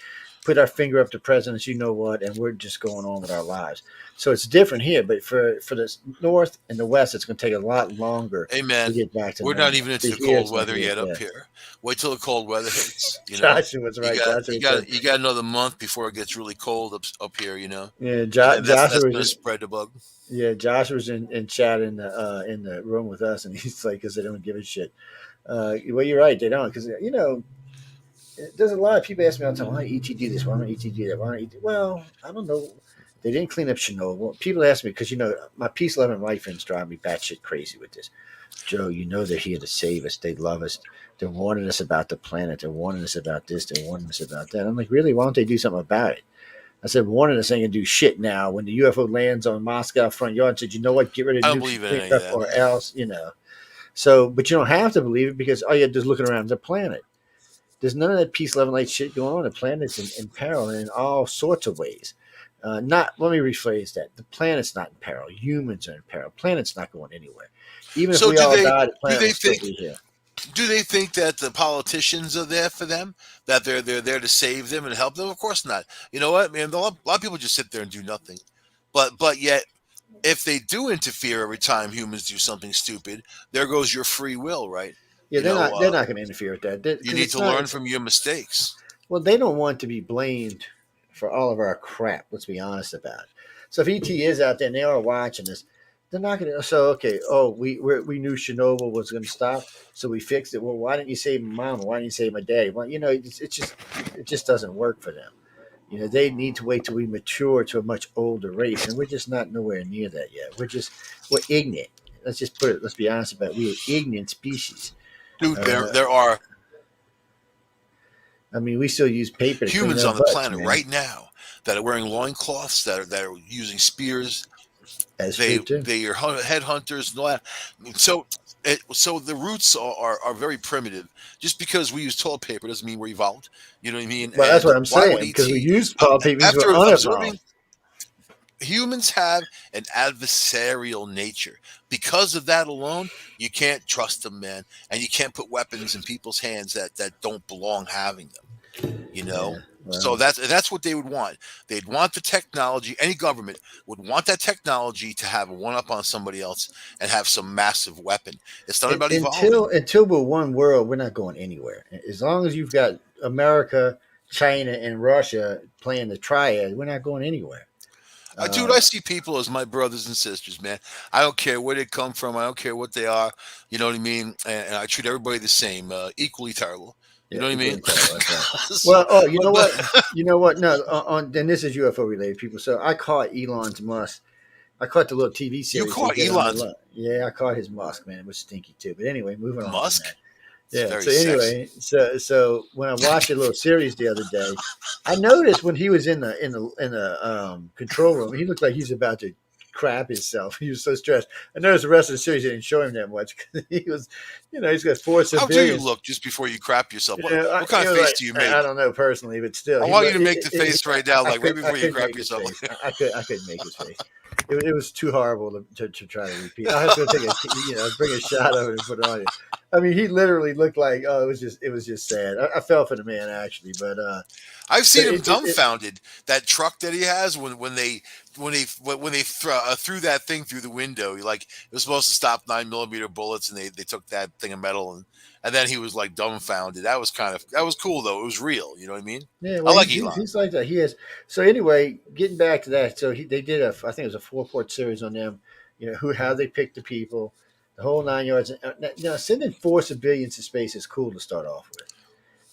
put our finger up to presidents, you know what, and we're just going on with our lives. So it's different here, but for the North and the West, it's going to take a lot longer Hey to man, get back to we're not normal. even into But the here, cold it's not weather here. yet up Yeah, here. Wait till the cold weather hits. Joshua was You right. got Joshua you said, got you got another month before it gets really cold up here. yeah, And then that's Joshua going was. to spread the bug. Yeah, Josh was in chat in the room with us, and he's like, "Cause they don't give a shit." Well, you're right, they don't, because There's a lot of people ask me all the time, why don't ET do this? Why don't ET do that? Why don't ET? Well, I don't know. They didn't clean up Chernobyl. People ask me because my Peace, Love, and Light friends drive me batshit crazy with this. Joe, they're here to save us. They love us. They're warning us about the planet. They're warning us about this. They're warning us about that. I'm like, really? Why don't they do something about it? I said, warning us ain't gonna do shit now. When the UFO lands on Moscow front yard, I said, you know what? Get rid of I don't nukes and believe in clean any it of up, that. or else. So, but you don't have to believe it because all you're just looking around the planet. There's none of that peace, love, and light shit going on. The planet's in peril in all sorts of ways. Not Let me rephrase that. The planet's not in peril. Humans are in peril. Planet's not going anywhere. Even if So we do all they died, the do planet they will still think be here. do they think that the politicians are there for them? That they're there to save them and help them? Of course not. You know what, man? A lot of people just sit there and do nothing. But yet, if they do interfere every time humans do something stupid, there goes your free will, right? Yeah, You know, they're not going to interfere with that you because need it's to not. learn It's from your mistakes. Well, they don't want to be blamed for all of our crap. Let's be honest about it. So if ET is out there and they are watching us, they're not going to. So okay, oh, we knew Chernobyl was going to stop, so we fixed it. Well, why didn't you save my mom? Why didn't you save my daddy? Well, it just doesn't work for them. They need to wait till we mature to a much older race, and we're just not nowhere near that yet. We're ignorant. Let's just put it. Let's be honest about it. We're ignorant species. Dude, there Uh, there are I mean, we still use paper to clean humans our on the butts, planet man. right now that are wearing loincloths, that are using spears. That's They true too. they are headhunters and all that. So the roots are very primitive. Just because we use toilet paper doesn't mean we're evolved. You know what I mean? Well, that's And what I'm why would saying because we ET use politics. We're after unevolved. observing humans have an adversarial nature? Because of that alone, you can't trust them, man, and you can't put weapons in people's hands that don't belong having them. You Yeah. know. So Well, that's what they would want. They'd want the technology. Any government would want that technology to have a one up on somebody else and have some massive weapon. It's not about evolving. until we're one world, we're not going anywhere. As long as you've got America, China, and Russia playing the triad, we're not going anywhere. Dude, Uh, I see people as my brothers and sisters, man. I don't care where they come from. I don't care what they are. You know what I mean? And I treat everybody the same, equally terrible. You yeah, know what I mean? equally terrible. That's right. So, Well, oh, you but know what? the, You know what? No, then this is UFO related, people. So I caught Elon's Musk. I caught the little TV you series they caught did on the Elon's lot. Yeah, I caught his Musk, man. It was stinky too. But anyway, moving on from Musk. that. It's Yeah. very So sexy. anyway, so when I watched a little series the other day, I noticed when he was in the control room, he looked like he's about to crap himself. He was so stressed. I noticed the rest of the series didn't show him that much because he was, he's got four How do you civilians. look just before you crap yourself? What kind He of was face like, do you I make? don't know personally, but still, I he want you looked. to make the face right now, like right I before you couldn't crap make his yourself. face. I couldn't make his face. It was too horrible to try to repeat. I have to take bring a shot of it and put it on you. I mean, he literally looked like it was just sad. I felt for the man actually, I've but seen him dumbfounded. That truck that he has when they threw that thing through the window, like it was supposed to stop 9 millimeter bullets, and they took that thing of metal and then he was like dumbfounded. That was cool though. It was real. You know what I mean? yeah, I well, like Elon. he's like that. He has. So anyway, getting back to that, so they did I think it was a 4-part series on them. How they picked the people, the whole 9 yards. Sending four civilians to space is cool to start off with.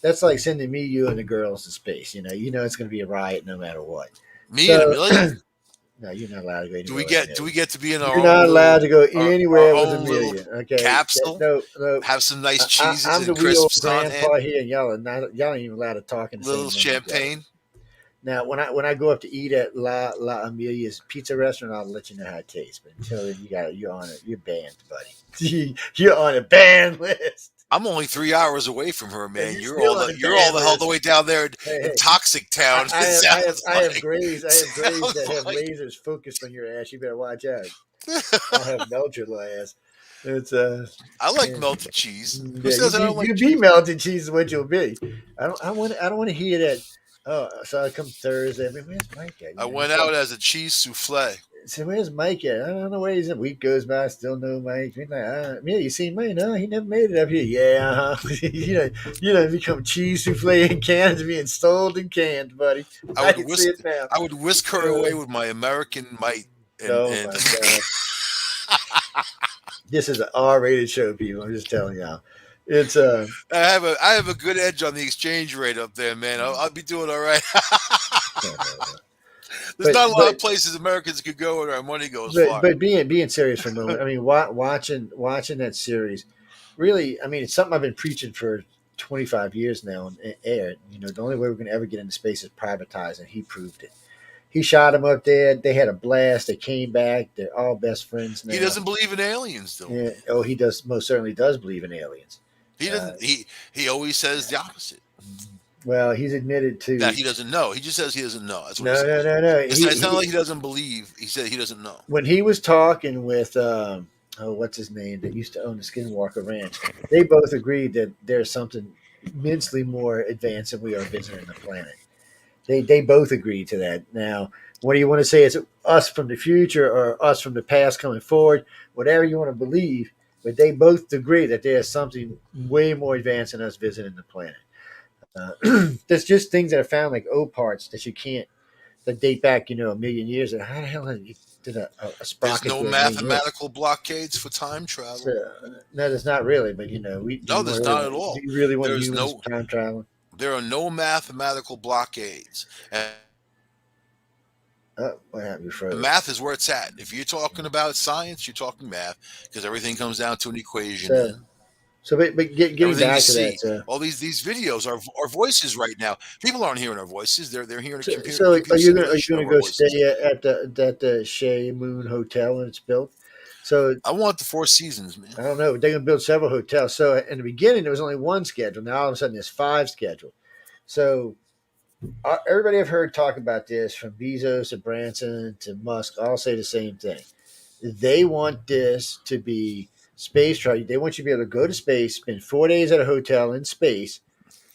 That's like sending me, you, and the girls to space. It's going to be a riot no matter what. Me and a So million. no, you're not allowed to go Do we anywhere with a get do we million. get to be in our You're own not allowed little to go our anywhere with a own little million. Okay, capsule? no, no. Have some nice cheeses I'm the and wee old crisps on hand. grandpa here, and y'all ain't even allowed to talk in the Little same room together. champagne. Now, when I go up to eat at La Amelia's pizza restaurant, I'll let you know how it tastes. But until then, you're banned, buddy. You're on a ban list. I'm only 3 hours away from her, And man. you're still on the You're all ban the hell the list. way down there Hey, in hey, Toxic Town. It sounds I have like. grays. I have grays Sounds that have like. lasers focused on your ass. You better watch out. I'll have melt your little ass. It's I like yeah. melted cheese. Who Yeah, says I don't like you be cheese? melted cheese is what you'll be. I don't want to hear that. Oh, so I come Thursday. I mean, where's Mike at? I went It's like, out as a cheese souffle. so where's Mike at? I don't know where he's at. Week goes by, I still no Mike. We're like, yeah, you seen Mike? No, he never made it up here. Yeah, become cheese souffle in cans being sold in cans, buddy. I I would can see whisk it now. I would whisk her away with my American might Oh and my god, this is an R-rated show, people. I'm just telling y'all. It's I have a good edge on the exchange rate up there, man. I'll be doing all right. There's but not a lot but of places Americans could go where our money goes but far. but being serious for a moment, I mean, watching that series, really, I mean, it's something I've been preaching for 25 years now on air. You know, the only way we're going to ever get into space is privatized, and he proved it. He shot him up there. They had a blast. They came back. They're all best friends He now. doesn't believe in aliens, though, Yeah. man. Oh, he does, most certainly does believe in aliens. He Uh, doesn't. He always says the opposite. well, he's admitted That to he doesn't know. He just says he doesn't know. That's what he no, no, says. no, no. It's not like he doesn't believe. He said he doesn't know. When he was talking with oh, what's his name that used to own the Skinwalker Ranch, they both agreed that there's something immensely more advanced than we are visiting the planet. They both agreed to that. Now, what do you want to say? Is it us from the future or us from the past coming forward? Whatever you want to believe, but they both agree that there's something way more advanced than us visiting the planet. There's just things that are found like O parts that you can't that date back, a million years. And how the hell did a There's sprocket no do a million years? mathematical blockades for time So, travel. no, there's not really. But we do No, you want there's really not want at do all. you really want There's humans no. time traveling? There are no mathematical blockades. And Oh, what happened? You froze. math is where it's at. If you're talking about science, you're talking math because everything comes down to an equation. So Then getting everything you back to that. see, all these videos are voices right now. People aren't hearing our voices. They're hearing a computer Are you simulation going of to our go voices. stay at the Shea Moon Hotel when it's built? So I want the Four Seasons, man. I don't know. They're going to build several hotels. So in the beginning, there was only one schedule. Now all of a sudden, there's five scheduled. So everybody I've heard talk about this, from Bezos to Branson to Musk, all say the same thing. They want this to be space travel. They want you to be able to go to space, spend 4 days at a hotel in space,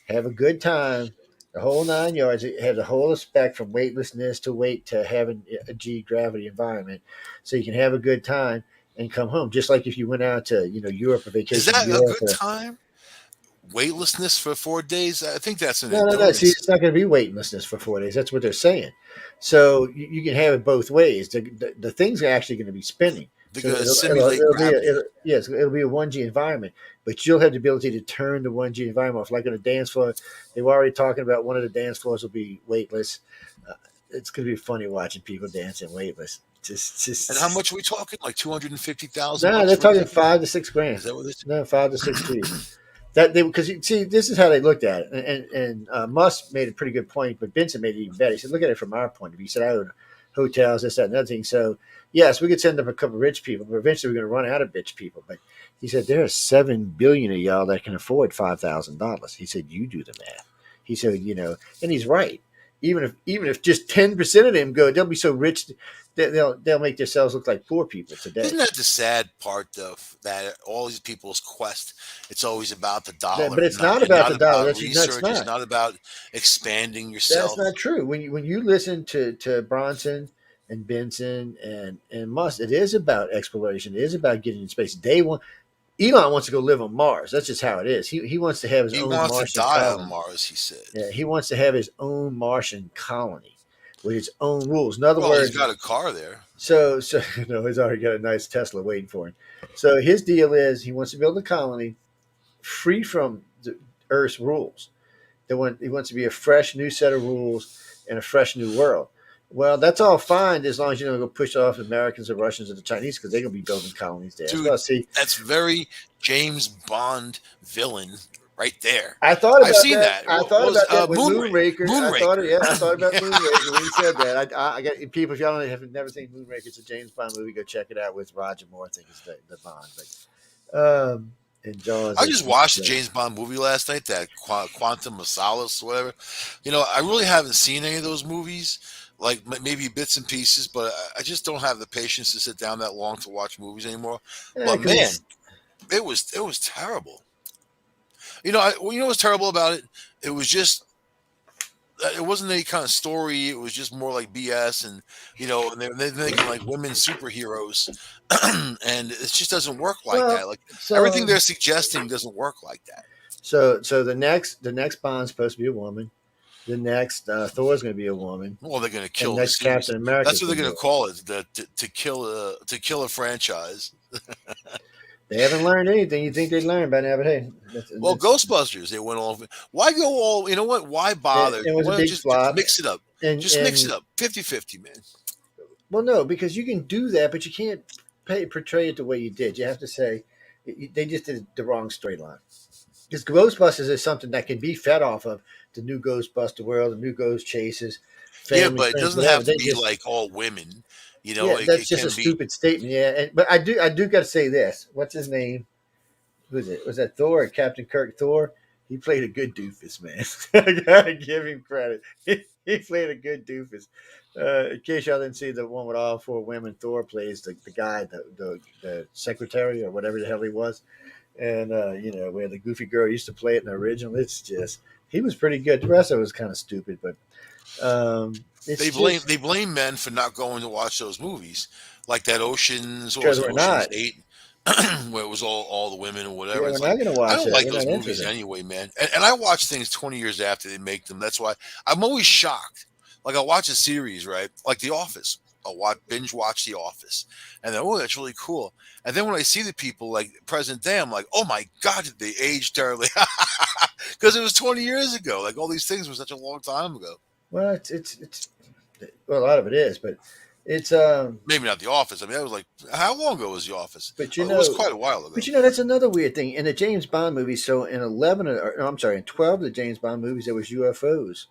have a good time, the whole 9 yards. Have the whole spec from weightlessness to weight to having a G gravity environment, so you can have a good time and come home. Just like if you went out to Europe, a Is vacation to that a Europe. good time? Weightlessness for 4 days? I think that's an No, no, no. See, endurance. it's not going to be weightlessness for 4 days. That's what they're saying. So you can have it both ways. The things are actually going to be spinning. They're So going to simulate it'll be gravity. yes, it'll be a 1G environment, but you'll have the ability to turn the 1G environment off. Like on a dance floor, they were already talking about one of the dance floors will be weightless. Uh, it's going to be funny watching people dancing weightless. And how much are we talking? Like 250,000 No, bucks they're for a talking ticket? 5 to 6 grand. Is that what it's? No, 5 to 6 G's. That they because you see this is how they looked at it, and Musk made a pretty good point, but Benson made it even better. He said, "Look at it from our point of view." He said, "I own hotels, this, that, and other thing." So yes, we could send up a couple of rich people, but eventually we're going to run out of rich people. But he said there are 7 billion of y'all that can afford $5,000. He said, "You do the math." He said, and he's right. Even if just 10% of them go, they'll be so rich that they'll make themselves look like poor people today. Isn't that the sad part of that? All these people's quest, it's always about the But dollar, it's not and about the not dollar. about That's research. It's not. not about expanding That's yourself. not true. When you listen to Bronson and Benson and Musk, it is about exploration. It is about getting in space. Elon wants to go live on Mars. That's just how it is. He wants to have his He own wants to Martian die on colony. Mars. He said. Yeah, he wants to have his own Martian colony with its own rules. In other Well, he's words, got a car there. so he's already got a nice Tesla waiting for him. So his deal is he wants to build a colony free from the Earth's rules. He wants to be a fresh new set of rules and a fresh new world. Well, that's all fine as long as you don't go push off Americans or Russians or the Chinese because they're going to be building colonies there as Dude, well. See, that's very James Bond villain right there. I thought I've about seen that. that. I What thought was about that with Moonraker. Moonraker? I thought about Yeah. Moonraker when he said that. I got people. If y'all have never seen Moonraker, it's a James Bond movie. Go check it out with Roger Moore. I think is the Bond, but and Jaws I is just watched a the James Bond movie last night, that Quantum of Solace, whatever. I really haven't seen any of those movies, like maybe bits and pieces, but I just don't have the patience to sit down that long to watch movies anymore. But man, because it was terrible. What's terrible about it? It was just it wasn't any kind of story. It was just more like BS, and they're making like women superheroes, and it just doesn't work like well, that. Like everything so they're suggesting doesn't work like that. so the next Bond's supposed to be a woman. The next Thor's going to be a woman, Well, they're going to and kill the next series. Captain America That's is what they're going to going be to a woman. call it. To kill a franchise. They haven't learned anything. You think they'd learn by now, but hey, Well, Ghostbusters, they went all. Why go all? You know what? Why bother? it was a Why not big just flop. mix it up? Just mix it And up. 50-50, man. well, no, because you can do that, but you can't portray it the way you did. You have to say they just did the wrong storyline. Because Ghostbusters is something that can be fed off of the new Ghostbuster world, the new Ghost Chases, Yeah, family, but it friends, doesn't whatever. have to They be just like all women. yeah, It that's just a can be. stupid statement. Yeah, but I do got to say this. What's his name? Who is it? Was that Thor or Captain Kirk Thor? He played a good doofus, man. I gotta give him credit. He played a good doofus. In case y'all didn't see the one with all four women, Thor plays the guy, the secretary or whatever the hell he was, and where the goofy girl used to play it in the original. It's just he was pretty good. The rest of it was kind of stupid, but it's just They blame men for not going to watch those movies, like that Ocean's. What was because it? we're Ocean's not. 8, where it was all the women or whatever. Yeah, we're It's like not gonna I watch don't that. like We're those not movies interested. anyway, man. And I watch things 20 years after they make them. That's why I'm always shocked. Like I watch a series, right? Like The Office. I'll binge watch The Office, and then that's really cool. And then when I see the people like present day, I'm like, oh my god, did they age terribly? Because it was 20 years ago. Like all these things were such a long time ago. Well, it's well, a lot of it is, but it's Maybe not The Office. I mean, that was like how long ago was The Office? but It was quite a while but ago. that's another weird thing in the James Bond movies. So in 11, or no, I'm sorry, in 12 of the James Bond movies, there was UFOs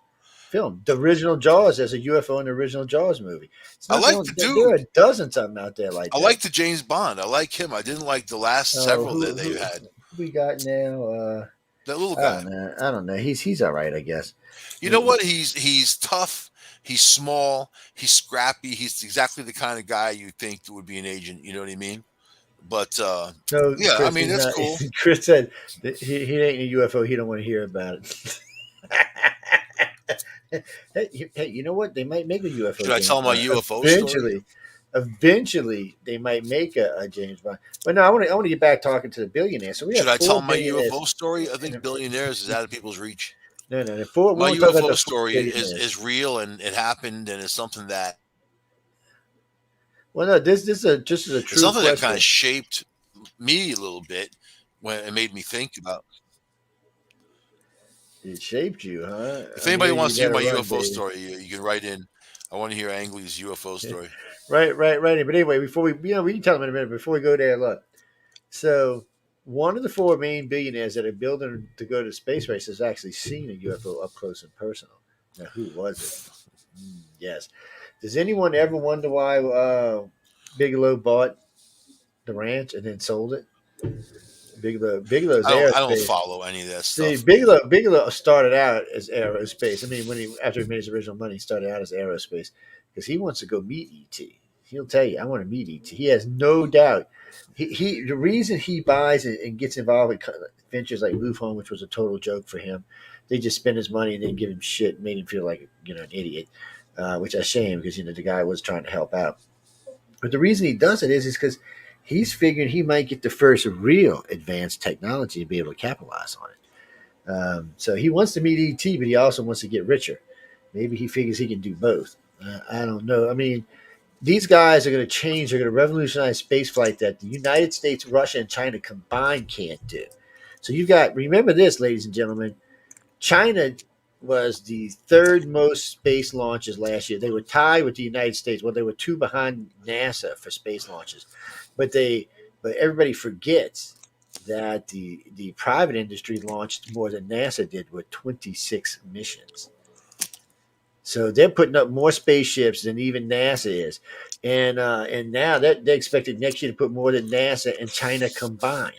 filmed. The original Jaws, there's a UFO in the original Jaws movie. It's I not the like only. the There are dude. dozens of them out there like I that. like the James Bond. I like him. I didn't like the last Oh, several that they've had. who we got now? That little I guy. don't know. I don't know. He's all right, I guess. You know what? He's tough. He's small. He's scrappy. He's exactly the kind of guy you think would be an agent. You know what I mean? But No, yeah, I Chris, mean he's that's not. cool. Chris said that he ain't a UFO. He don't want to hear about it. Hey, you know what? They might make a UFO Should I James tell my Bond UFO story? eventually. Eventually, they might make a James Bond. But no, I want to get back talking to the billionaires. So we have Should I four tell my billionaires. UFO story? I think And, billionaires is out of people's reach. no. Four. We My want to talk about UFO the four story billionaires. is real and it happened and it's something that Well, no, this is just a it's true something that kind of question. shaped me a little bit when it made me think about. It shaped you, huh? If I'm anybody hearing you wants to hear got to my run, UFO baby. story, you can write in. I want to hear Angley's UFO story. Right. But anyway, before we can tell them in a minute. Before we go there, look. So one of the four main billionaires that are building to go to space race has actually seen a UFO up close and personal. Now, who was it? Yes. Does anyone ever wonder why Bigelow bought the ranch and then sold it? Bigelow's I don't aerospace. follow any of that See, stuff, man. Bigelow started out as aerospace. I mean, after he made his original money, he started out as aerospace because he wants to go meet ET. He'll tell you, I want to meet ET. He has no doubt. The reason he buys and gets involved with ventures like Move Home, which was a total joke for him, they just spend his money and then give him shit, and made him feel like an idiot, which is a shame because the guy was trying to help out. But the reason he does it is because he's figuring he might get the first real advanced technology and be able to capitalize on it. So he wants to meet ET, but he also wants to get richer. Maybe he figures he can do both. I don't know. I mean, these guys are going to change. They're going to revolutionize spaceflight that the United States, Russia, and China combined can't do. So you've got, remember this, ladies and gentlemen, China was the third most space launches last year. They were tied with the United States. Well, they were two behind NASA for space launches, but everybody forgets that the private industry launched more than NASA did with 26 missions. So they're putting up more spaceships than even NASA is, and now they're expected next year to put more than NASA and China combined.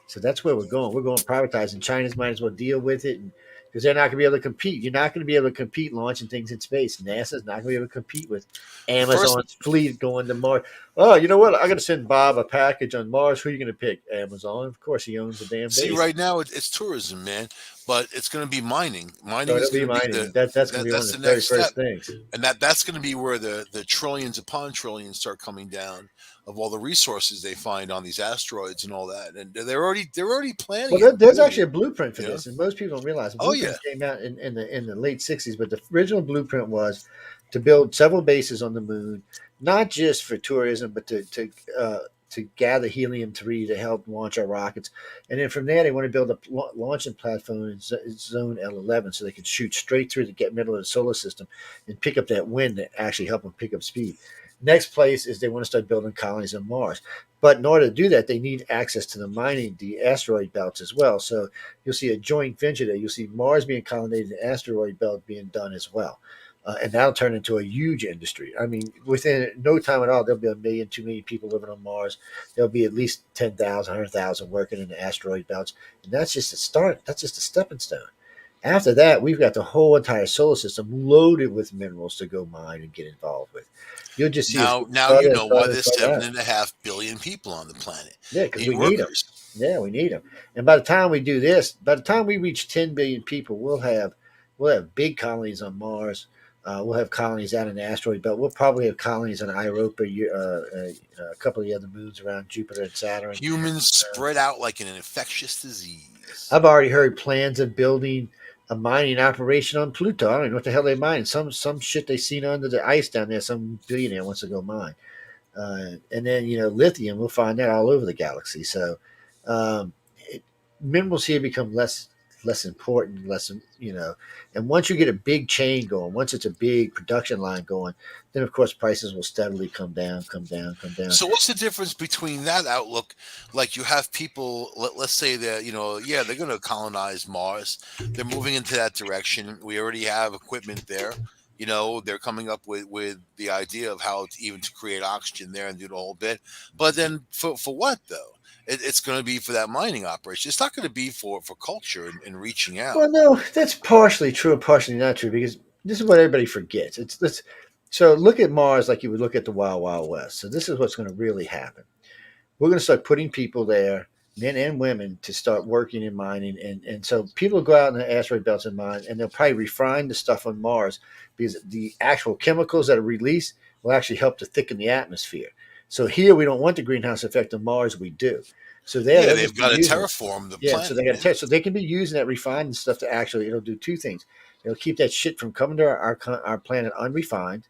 So that's where we're going. We're going privatizing. China's might as well deal with it, because they're not going to be able to compete. You're not going to be able to compete launching things in space. NASA's not going to be able to compete with The first, Amazon's fleet going to Mars. Oh, you know what? I got to send Bob a package on Mars. Who are you going to pick? Amazon. Of course, he owns the damn see, base. right now it's tourism, man, but it's going to be mining. So Mining is it'll be going to be mining. That's going to be one that's of the the very next step, first things. and that's going to be where the trillions upon trillions start coming down of all the resources they find on these asteroids and all that, and they're already planning Well, it, there's doing actually it. a blueprint for You know? this, and most people don't realize the Oh yeah, blueprint came out in the late '60s. But the original blueprint was to build several bases on the moon, not just for tourism, but to to gather helium-3 to help launch our rockets. And then from there, they want to build a launching platform in zone L11 so they can shoot straight through the middle of the solar system and pick up that wind that actually help them pick up speed. Next place is they want to start building colonies on Mars. But in order to do that, they need access to the mining, the asteroid belts as well. So you'll see a joint venture there. You'll see Mars being colonized and the asteroid belt being done as well. And that'll turn into a huge industry. I mean, within no time at all, there'll be 1 million, 2 million people living on Mars. There'll be at least 10,000, 100,000 working in the asteroid belts. And that's just a start. That's just a stepping stone. After that, we've got the whole entire solar system loaded with minerals to go mine and get involved with. You'll just see us Now, get now you further and know why further and there's further seven out. and a half billion people on the planet. Yeah, because Need we need them. workers. Yeah, we need them. And by the time we do this, by the time we reach 10 billion people, we'll have big colonies on Mars. We'll have colonies out in the asteroid belt. We'll probably have colonies on Europa, a couple of the other moons around Jupiter and Saturn. Humans spread out like an infectious disease. I've already heard plans of building a mining operation on Pluto. I don't even know what the hell they mine. Some shit they seen under the ice down there. Some billionaire wants to go mine. And then lithium. We'll find that all over the galaxy. So um, it, minerals here become less important, and once you get a big chain going, once it's a big production line going, then of course prices will steadily come down, come down, come down. So what's the difference between that outlook? Like you have people, let's say that, yeah, they're going to colonize Mars. They're moving into that direction. We already have equipment there. They're coming up with the idea of how to even to create oxygen there and do the whole bit. But then for what though? It's going to be for that mining operation. It's not going to be for culture and reaching out. Well, no, that's partially true and partially not true because this is what everybody forgets. It's this. So look at Mars like you would look at the Wild Wild West. So this is what's going to really happen. We're going to start putting people there, men and women, to start working in mining. And so people will go out in the asteroid belts and mine, and they'll probably refine the stuff on Mars because the actual chemicals that are released will actually help to thicken the atmosphere. So here we don't want the greenhouse effect. On Mars we do. So there Yeah, they'll just they've be got to using it. terraform the Yeah, so planet, they got to man. test. So they can be using that refined stuff to actually it'll do two things. It'll keep that shit from coming to our planet unrefined,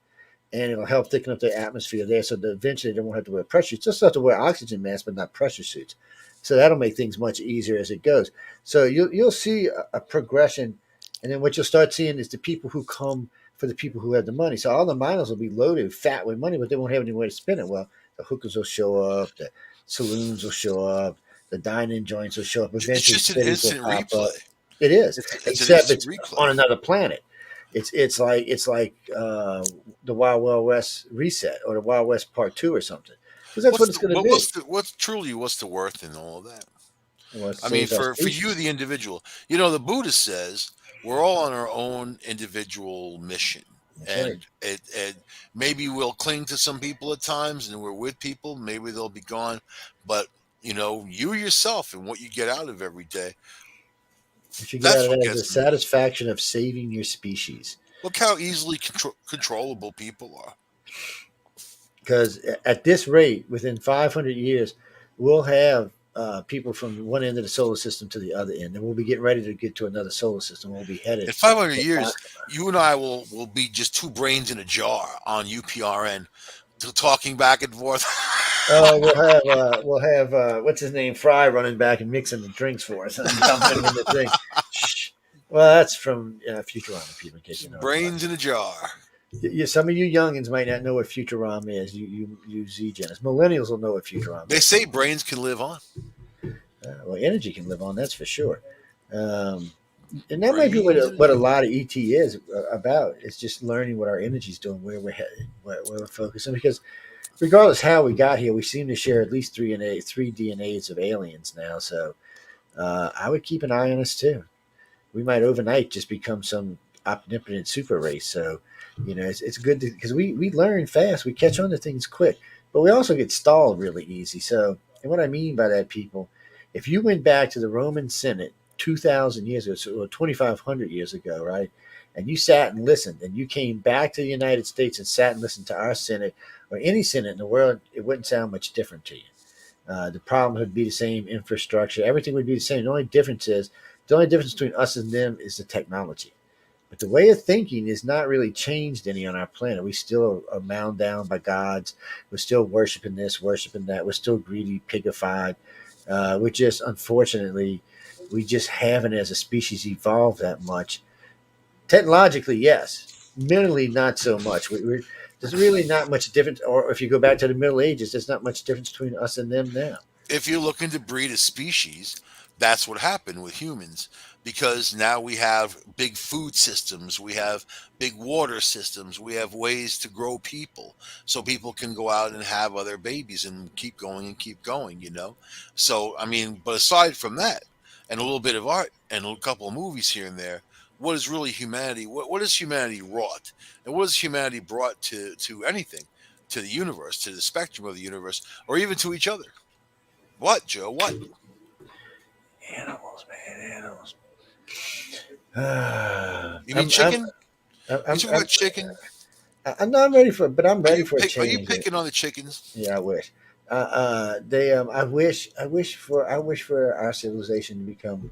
and it'll help thicken up the atmosphere there so that eventually they won't have to wear pressure suits. Just have to wear oxygen masks, but not pressure suits. So that'll make things much easier as it goes. So you'll see a progression, and then what you'll start seeing is the people who come for the people who have the money. So all the miners will be loaded fat with money, but they won't have anywhere to spend it. Well, the hookers will show up, the saloons will show up, the dining joints will show up. It's Eventually, just an cities will instant pop up. replay. It is, It's an except instant it's on replay. another planet. It's like the Wild Wild West reset or the Wild West Part Two or something, because that's what What's it's the going to what, be. what's the worth in all of that? Well, it I mean, saves our for you, species. the individual, the Buddha says we're all on our own individual mission, That's right. and it maybe we'll cling to some people at times, and we're with people. Maybe they'll be gone, but you yourself and what you get out of every day, What you get out that's of what that is the gets me. satisfaction of saving your species. Look how easily controllable people are. Because at this rate, within 500 years, we'll have people from one end of the solar system to the other end, and we'll be getting ready to get to another solar system. We'll be headed In 500 to years, Proxima. you and I will be just two brains in a jar on UPRN, talking back and forth. Oh, we'll have what's his name, Fry, running back and mixing the drinks for us and dumping them in the thing. Shh. Well, that's from Futurama, people, in case you know what I'm talking Brains in a jar. about. Some of you youngins might not know what Futurama is. You Z Gens. Millennials will know what Futurama They is. say brains can live on. Well, energy can live on, that's for sure. Um, and that might be what Brains a, in a what a jar. lot of ET is about. It's just learning what our energy is doing, where we're headed, where we're focusing. Because regardless how we got here, we seem to share at least three DNAs of aliens now. So I would keep an eye on us too. We might overnight just become some omnipotent super race. So, it's good because we learn fast. We catch on to things quick, but we also get stalled really easy. So, and what I mean by that, people, if you went back to the Roman Senate 2,000 years ago, or 2,500 years ago, right? And you sat and listened, and you came back to the United States and sat and listened to our Senate or any Senate in the world, it wouldn't sound much different to you. The problem would be the same infrastructure. Everything would be the same. The only difference between us and them is the technology. But the way of thinking is not really changed any on our planet. We still are bound down by gods. We're still worshiping this, worshiping that. We're still greedy, pigified. We're just, unfortunately, we just haven't as a species evolved that much. Technologically, yes. Mentally, not so much. There's really not much difference. Or if you go back to the Middle Ages, there's not much difference between us and them now. If you're looking to breed a species, that's what happened with humans, because now we have big food systems, we have big water systems, we have ways to grow people so people can go out and have other babies and keep going, you know? So, I mean, but aside from that, and a little bit of art and a couple of movies here and there, what is really humanity? What has humanity wrought? And what has humanity brought to anything, to the universe, to the spectrum of the universe, or even to each other? What, Joe? What? Animals, man, animals. You mean chicken? You I'm, talking I'm, about chicken? I'm not ready for, but I'm Are ready you for a are you change. picking on the chickens? Yeah, I wish. I wish for our civilization to become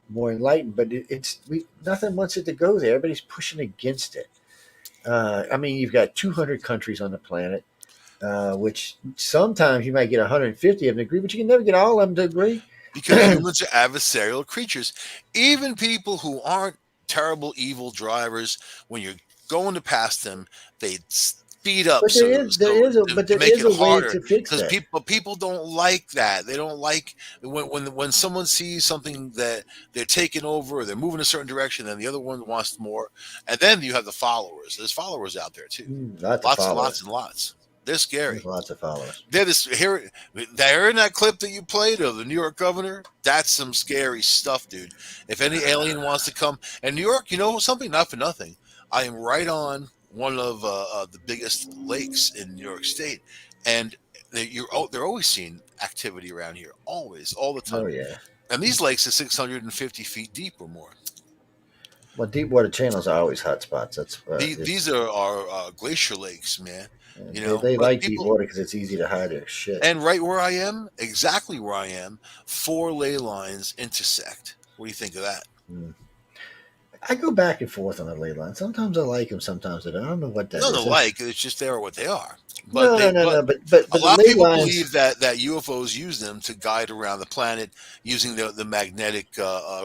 more enlightened, but nothing wants it to go there. Everybody's pushing against it. I mean, you've got 200 countries on the planet, which sometimes you might get 150 of them to agree, but you can never get all of them to agree. Because humans are adversarial creatures. Even people who aren't terrible evil drivers, when you're going to pass them, they speed up But to there make is it a way harder. to fix Because that. people don't like that. They don't like when someone sees something that they're taking over or they're moving a certain direction, and the other one wants more. And then you have the followers. There's followers out there too, Lots of lots and lots followers. and lots. They're There's scary. lots of followers. They're this here. They're in that clip that you played of the New York governor. That's some scary stuff, dude. If any alien wants to come, and New York, you know something, not for nothing. I am right on one of the biggest lakes in New York State, and they're always seeing activity around here, always, all the Oh time. yeah. And these lakes are 650 feet deep or more. Well, deep water channels are always hot spots. That's These are glacier lakes, man. You know, they but like deep people. water because it's easy to hide their shit. And right where I am, exactly where I am, four ley lines intersect. What do you think of that? Hmm. I go back and forth on the ley line. Sometimes I like them, sometimes I don't. I don't know what that None is. alike. It's just they are what they are. No, no, no, But no. a But the lot of ley people lines. believe that UFOs use them to guide around the planet using the magnetic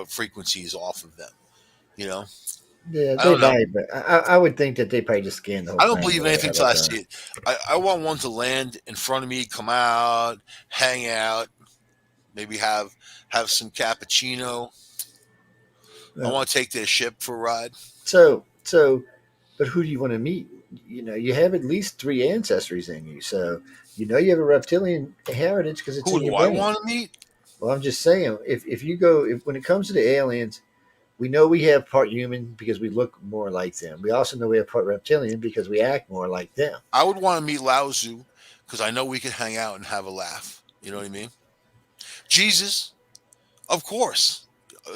frequencies off of them. You know, Yeah, I they don't know. might, but I would think that they probably just scan the whole I don't planet believe the way they anything have till it I done. see it. I want one to land in front of me, come out, hang out, maybe have some cappuccino. I Uh, want to take their ship for a ride. so, but who do you want to meet? You know, you have at least three ancestries in you, so you have a reptilian heritage because it's Who in your do I brain. want to meet? Well, I'm just saying, if you go, if when it comes to the aliens, we know we have part human because we look more like them. We also know we have part reptilian because we act more like them. I would want to meet Lao Tzu because I know we could hang out and have a laugh. You know what I mean? Jesus, of course.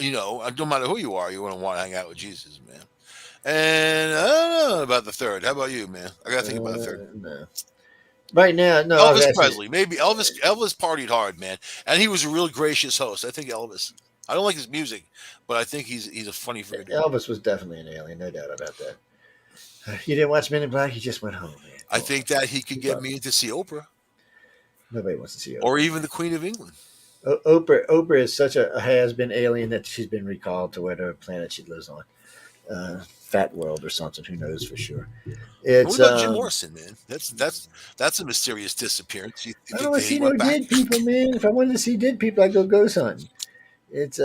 You know, no matter who you are, you want to hang out with Jesus, man. And I don't know about the third. How about you, man? I got to think about the third. No, right now, no. I was Elvis asking. Presley, maybe Elvis partied hard, man, and he was a real gracious host. I think Elvis. I don't like his music, but I think he's a funny friggin' dude. Elvis was definitely an alien, no doubt about that. You didn't watch Men in Black. You just went home, man. I Come on, think that he could keep get up. me in to see Oprah Nobody wants to see or Oprah. even the Queen of England. Oprah is such a has been alien that she's been recalled to whatever planet she lives on, Fat World or something. Who knows for sure? And what It's about Jim Morrison, man? That's a mysterious disappearance. You I don't think want that to he see no went back? dead people, man. If I wanted to see dead people, I'd go ghost hunting. It's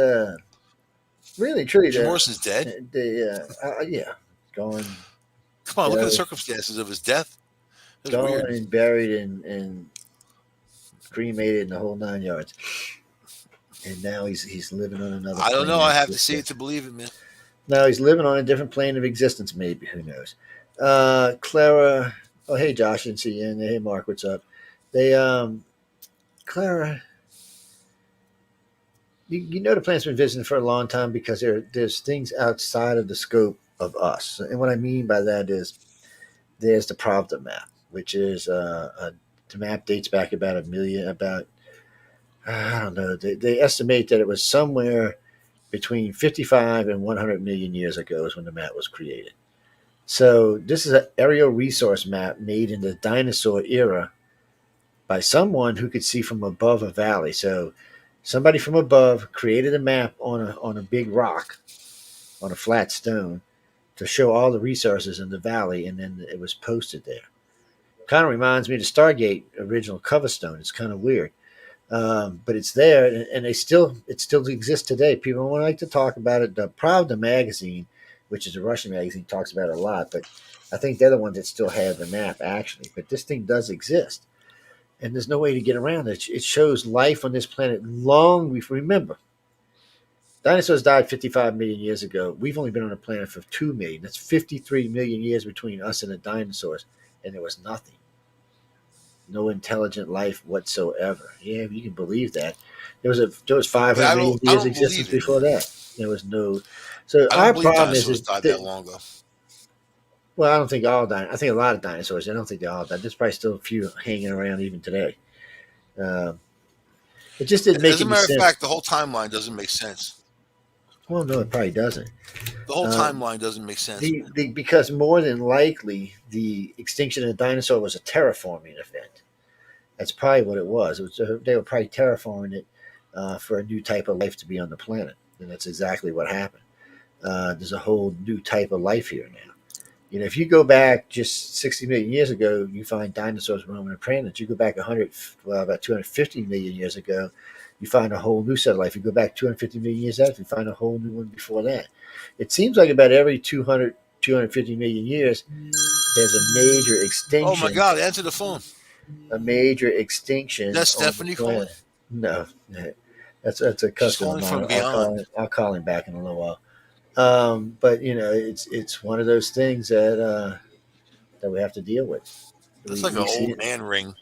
really truly Jim Morrison's dead. yeah, gone, Come on, look at the buried, circumstances of his death. That's gone weird. and buried and cremated in the whole 9 yards. And now he's living on another I don't plane know. of I have to see it existence. to believe it, man. Now he's living on a different plane of existence. Maybe, who knows? Clara. Oh, hey Josh, didn't see you in there. Hey Mark, what's up? They Clara. You know the planet's been visiting for a long time because there's things outside of the scope of us. And what I mean by that is there's the Pravda map, which is the map dates back about a million, about I don't know. They estimate that it was somewhere between 55 and 100 million years ago is when the map was created. So this is an aerial resource map made in the dinosaur era by someone who could see from above a valley. So somebody from above created a map on a big rock, on a flat stone, to show all the resources in the valley, and then it was posted there. Kind of reminds me of the Stargate original cover stone. It's kind of weird, but it's there, and it still exists today. People don't like to talk about it. The Pravda magazine, which is a Russian magazine, talks about it a lot, but I think they're the ones that still have the map actually. But this thing does exist, and there's no way to get around it. It shows life on this planet long before. Remember, dinosaurs died 55 million years ago. We've only been on the planet for 2 million. That's 53 million years between us and the dinosaurs, and there was nothing. No intelligent life whatsoever. Yeah, you can believe that. There was Yeah, 500 million I years don't existence believe it, before man. that. There was no. So I don't our believe problem dinosaurs died that long ago. well, I don't think all I think a lot of dinosaurs. I don't think they all died. There's probably still a few hanging around even today. Um, it just didn't make As a any matter of sense. fact, the whole timeline doesn't make sense. Well, no, it probably doesn't. The whole Uh, timeline doesn't make sense, man. because more than likely the extinction of the dinosaur was a terraforming event. That's probably what it was. They were probably terraforming it for a new type of life to be on the planet, and that's exactly what happened. There's a whole new type of life here now. If you go back just 60 million years ago, you find dinosaurs roaming the planet. You go back 100, well, about 250 million years ago, you find a whole new set of life. You go back 250 million years after, you find a whole new one before that. It seems like about every 200, 250 million years, there's a major Oh my extinction, God! Answer the phone. a major Is extinction that on the Stephanie calling? planet. No, that's a She's customer of calling mine. from beyond. I'll call him back in a little while. But it's one of those things that we have to deal with. That's like an We see old it. man ring.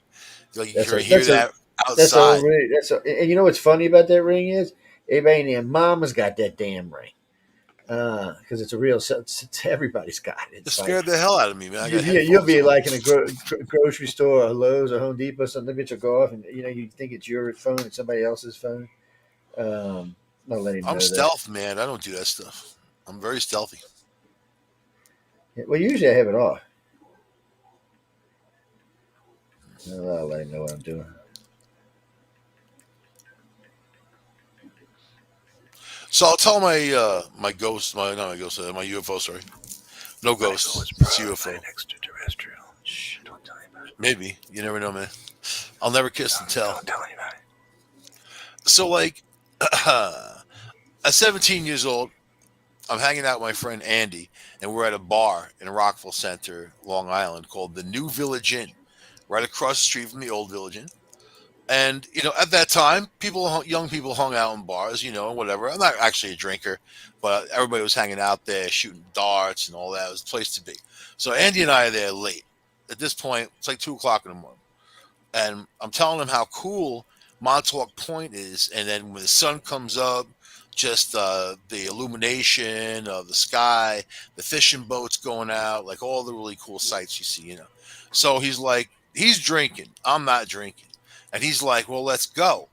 Like you That's can a hear that's a that that's a outside. ring. And you know what's funny about that ring is everybody in their mama's got that damn ring because it's a real. Everybody's got it. It It's like scared the hell out of me, man. I got you'll headphones be on. like in a grocery store or Lowe's or Home Depot, something. The bitch will go off, and you think it's your phone, it's somebody else's phone. Um, I'll let him I'm know that. stealth, man. I don't do that stuff. I'm very stealthy. Well, usually I have it off. I'll let him know what I'm doing. So I'll tell my ghost, my not my ghost, my UFO. Sorry, no ghosts. It's UFO. Extraterrestrial. Shh, don't tell anybody. Maybe you never know, man. I'll never kiss and tell. Don't tell anybody. So like, at 17 years old, I'm hanging out with my friend Andy, and we're at a bar in Rockville Center, Long Island, called the New Village Inn, right across the street from the Old Village Inn. And at that time, young people hung out in bars, and whatever. I'm not actually a drinker, but everybody was hanging out there, shooting darts and all that. It was a place to be. So Andy and I are there late. At this point, it's like 2 o'clock in the morning, and I'm telling him how cool Montauk Point is. And then when the sun comes up, just the illumination of the sky, the fishing boats going out, like all the really cool sights you see. So he's drinking. I'm not drinking. And he's like, well, let's go.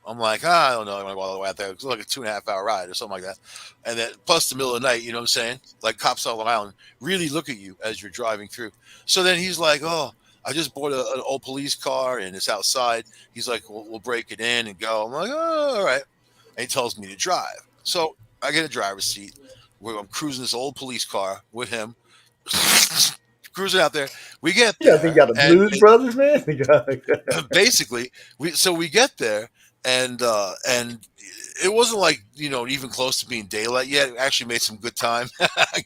I'm like, I don't know. I'm going to go all the way out there. It's like a 2.5 hour ride or something like that. And then plus the middle of the night, you know what I'm saying? Like cops on Long Island really look at you as you're driving through. So then he's like, oh, I just bought an old police car and it's outside. He's like, we'll break it in and go. I'm like, oh, all right. And he tells me to drive. So I get a driver's seat where I'm cruising this old police car with him, cruising out there. We get Yeah, I think you there got the and Blues Brothers, man. basically we get there and it wasn't like even close to being daylight yet. It actually made some good time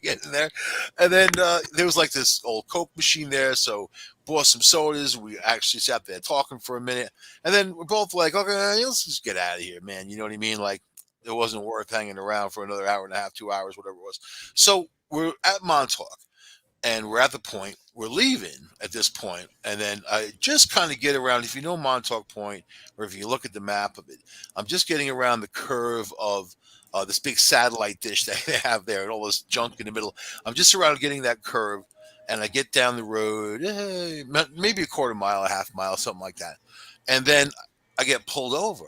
getting there. And then there was like this old Coke machine there, so bought some sodas. We actually sat there talking for a minute, and then we're both like, okay, let's just get out of here, man. You know what I mean? Like it wasn't worth hanging around for another hour and a half, 2 hours, whatever it was. So we're at Montauk and we're at the point we're leaving at this point, and then I just kind of get around. If you know Montauk Point, or if you look at the map of it, I'm just getting around the curve of this big satellite dish that they have there, and all this junk in the middle. I'm just around getting that curve, and I get down the road, maybe a quarter mile, a half mile, something like that, and then I get pulled over,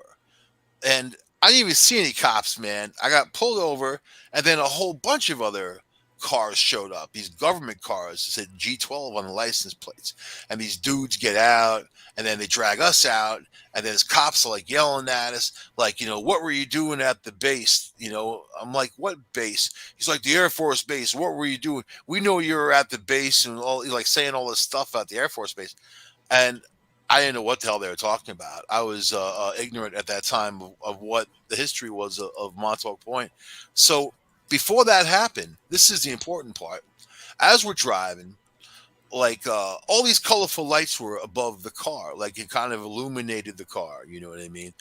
and I didn't even see any cops, man. I got pulled over, and then a whole bunch of other cars showed up. These government cars that said G12 on the license plates, and these dudes get out, and then they drag us out, and then his cops are like yelling at us, like, what were you doing at the base? I'm like, what base? He's like, the Air Force base. What were you doing? We know you were at the base, and all like saying all this stuff about the Air Force base. And I didn't know what the hell they were talking about. I was ignorant at that time of what the history was of Montauk Point. So before that happened, this is the important part. As we're driving, like all these colorful lights were above the car, like it kind of illuminated the car. You know what I mean?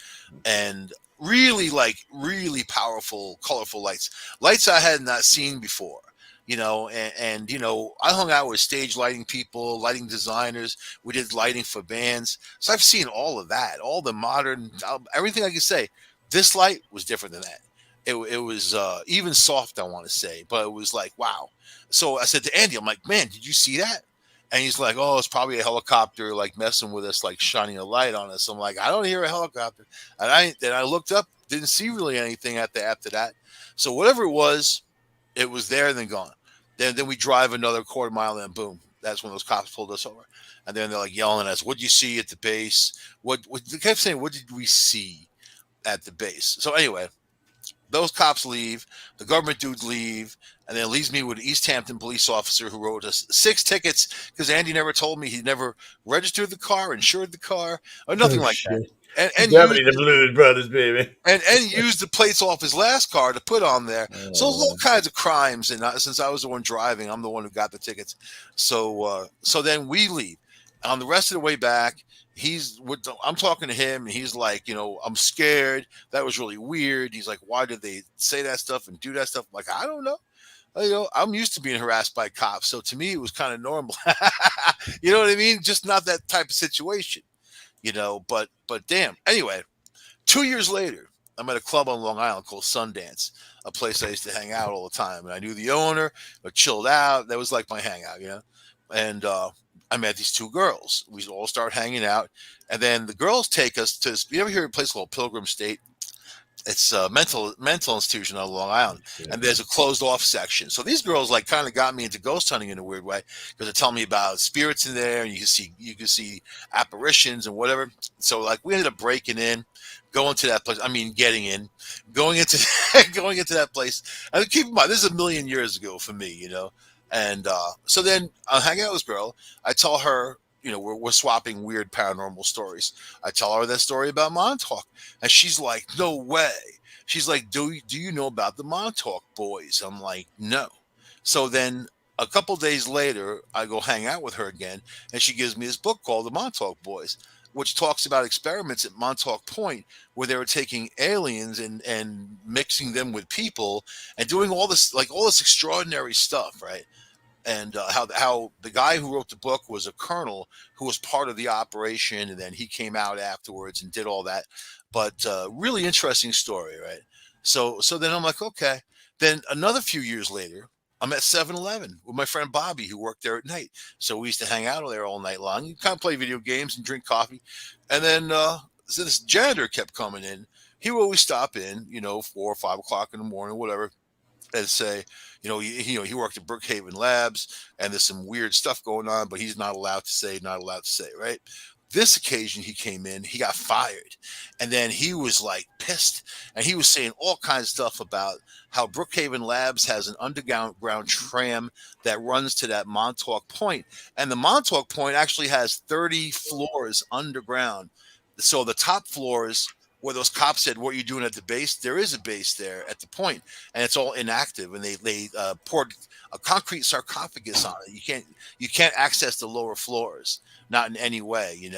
And really, like really powerful, colorful lights I had not seen before. And I hung out with stage lighting people, lighting designers. We did lighting for bands, so I've seen all of that, all the modern, everything I can say. This light was different than that. It was even soft, I want to say, but it was like wow. So I said to Andy, I'm like, man, did you see that? And he's like, oh, it's probably a helicopter like messing with us, like shining a light on us. I'm like, I don't hear a helicopter. And I looked up, didn't see really anything after that. So whatever it was there and then gone. Then we drive another quarter mile and boom. That's when those cops pulled us over. And then they're like yelling at us, what'd you see at the base? What they kept saying, what did we see at the base? So anyway, those cops leave, the government dudes leave, and then it leaves me with an East Hampton police officer who wrote us 6 tickets because Andy never told me he never registered the car, insured the car, or nothing Oh like that. shit! And used Definitely the Blues Brothers, baby. and used the plates off his last car to put on there. So there's all Oh, kinds of crimes, and since I was the one driving, I'm the one who got the tickets. So then we leave. On the rest of the way back, I'm talking to him, and he's like, I'm scared. That was really weird. He's like, why did they say that stuff and do that stuff? I'm like, I don't know. I'm used to being harassed by cops, so to me it was kind of normal. You know what I mean? Just not that type of situation. But damn. Anyway, 2 years later, I'm at a club on Long Island called Sundance, a place I used to hang out all the time. And I knew the owner, I chilled out. That was like my hangout. And I met these two girls. We all start hanging out. And then the girls take us to, you ever hear of a place called Pilgrim State? It's a mental institution on Long Island, shit. and there's a closed off section. So these girls like kind of got me into ghost hunting in a weird way because they tell me about spirits in there, and you can see apparitions and whatever. So like we ended up breaking in, going to that place. I mean, getting in, going into going into that place. And keep in mind, this is a million years ago for me. And so then I hang out with this girl. I tell her, we're swapping weird paranormal stories. I tell her that story about Montauk. And she's like, no way. She's like, do you know about the Montauk boys? I'm like, no. So then a couple days later, I go hang out with her again, and she gives me this book called The Montauk Boys, which talks about experiments at Montauk Point where they were taking aliens and mixing them with people and doing all this extraordinary stuff, right? And how the guy who wrote the book was a colonel who was part of the operation, and then he came out afterwards and did all that. But really interesting story, right? So then I'm like, okay. Then another few years later, I'm at 7-Eleven with my friend Bobby, who worked there at night. So we used to hang out there all night long. You kind of play video games and drink coffee. And then so this janitor kept coming in. He would always stop in, 4 or 5 o'clock in the morning, whatever, and say, he worked at Brookhaven Labs, and there's some weird stuff going on, but he's not allowed to say, right? This occasion he came in, he got fired, and then he was like pissed, and he was saying all kinds of stuff about how Brookhaven Labs has an underground tram that runs to that Montauk Point, and the Montauk Point actually has 30 floors underground. So the top floors where those cops said, "What are you doing at the base?" There is a base there at the point, and it's all inactive. And they poured a concrete sarcophagus on it. You can't access the lower floors, not in any way.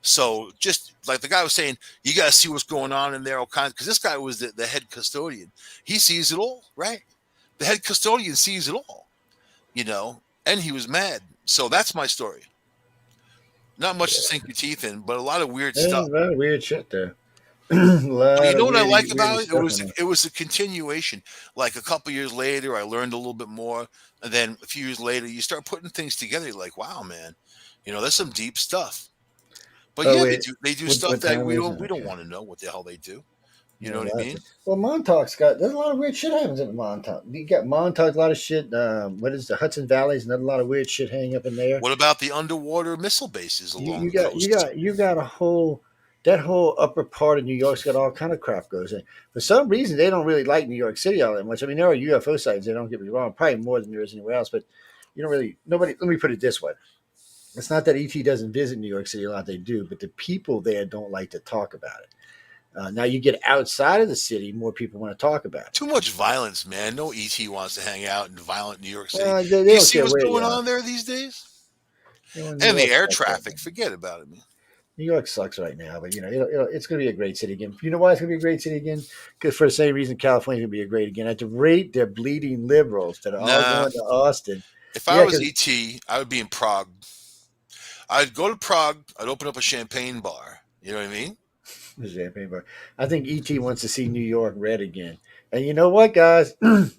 So just like the guy was saying, you got to see what's going on in there, all kinds. Because this guy was the head custodian. He sees it all, right? The head custodian sees it all, and he was mad. So that's my story. Not much to sink your teeth in, but a lot of weird There's stuff. a lot of weird shit there. A But you lot know of what I like weirdy about it? It stuff was in it. it was a continuation. Like a couple years later, I learned a little bit more, and then a few years later, you start putting things together. You're like, wow, man, there's some deep stuff. But Oh yeah, they wait, do they do what stuff what that time we is don't it? we don't Okay. want to know what the hell they do. You Yeah, know what I lots mean? of. Well, Montauk's got there's a lot of weird shit happens in Montauk. You got Montauk, a lot of shit. What is the Hudson Valley's another lot of weird shit hanging up in there. What about the underwater missile bases along You the got you coast? got you got a whole that whole upper part of New York's got all kind of crap goes in. For some reason, they don't really like New York City all that much. I mean, there are UFO sites. They don't get me wrong, probably more than there is anywhere else. But you don't really nobody. Let me put it this way: it's not that ET doesn't visit New York City a lot. They do, but the people there don't like to talk about it. Now you get outside of the city, more people want to talk about it. Too much violence, man. No ET wants to hang out in violent New York City. They Do you don't see care what's where you going are. on there these days? New And the York air sucks right traffic, now. forget about it, man. New York sucks right now, but it's going to be a great city again. You know why it's going to be a great city again? Because for the same reason, California's going to be a great again. At the rate they're bleeding liberals that are all Nah, going to Austin. if I Yeah, was because ET, I would be in Prague. I'd go to Prague. I'd open up a champagne bar. You know what I mean? champagne bar. I think ET wants to see New York red again. And you know what, guys?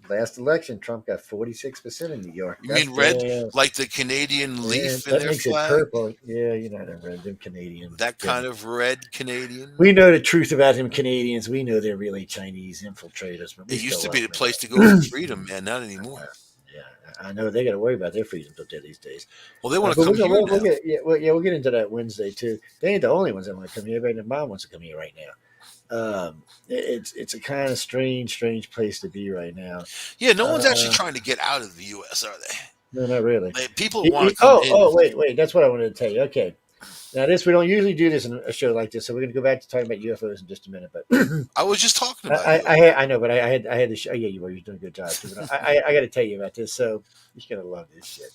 Last election, Trump got 46% in New York. You That's mean red, damn. like the Canadian Yeah, leaf in that their makes it flag? purple. Yeah, you know them Canadians. That kind of red Canadian? We know the truth about them Canadians. We know they're really Chinese infiltrators, but we It used still to be love the them place to go for anyway. freedom, man. Not anymore. Yeah, I know they got to worry about their freedoms up there these days. Well, they want to But come here we'll now. get we'll get into that Wednesday too. They ain't the only ones that want to come here. Everybody and their mom wants to come here right now. It's a kind of strange place to be right now. Yeah, no one's actually Uh, trying to get out of the U.S., are they? no, not really. People want to come Oh, in. wait. That's what I wanted to tell you. Okay. Now, this we don't usually do this in a show like this, so we're going to go back to talking about UFOs in just a minute. But I was just talking about you. I know, but I had to show. Yeah, you were. You're doing a good job too. But I got to tell you about this. So you're gonna love this shit.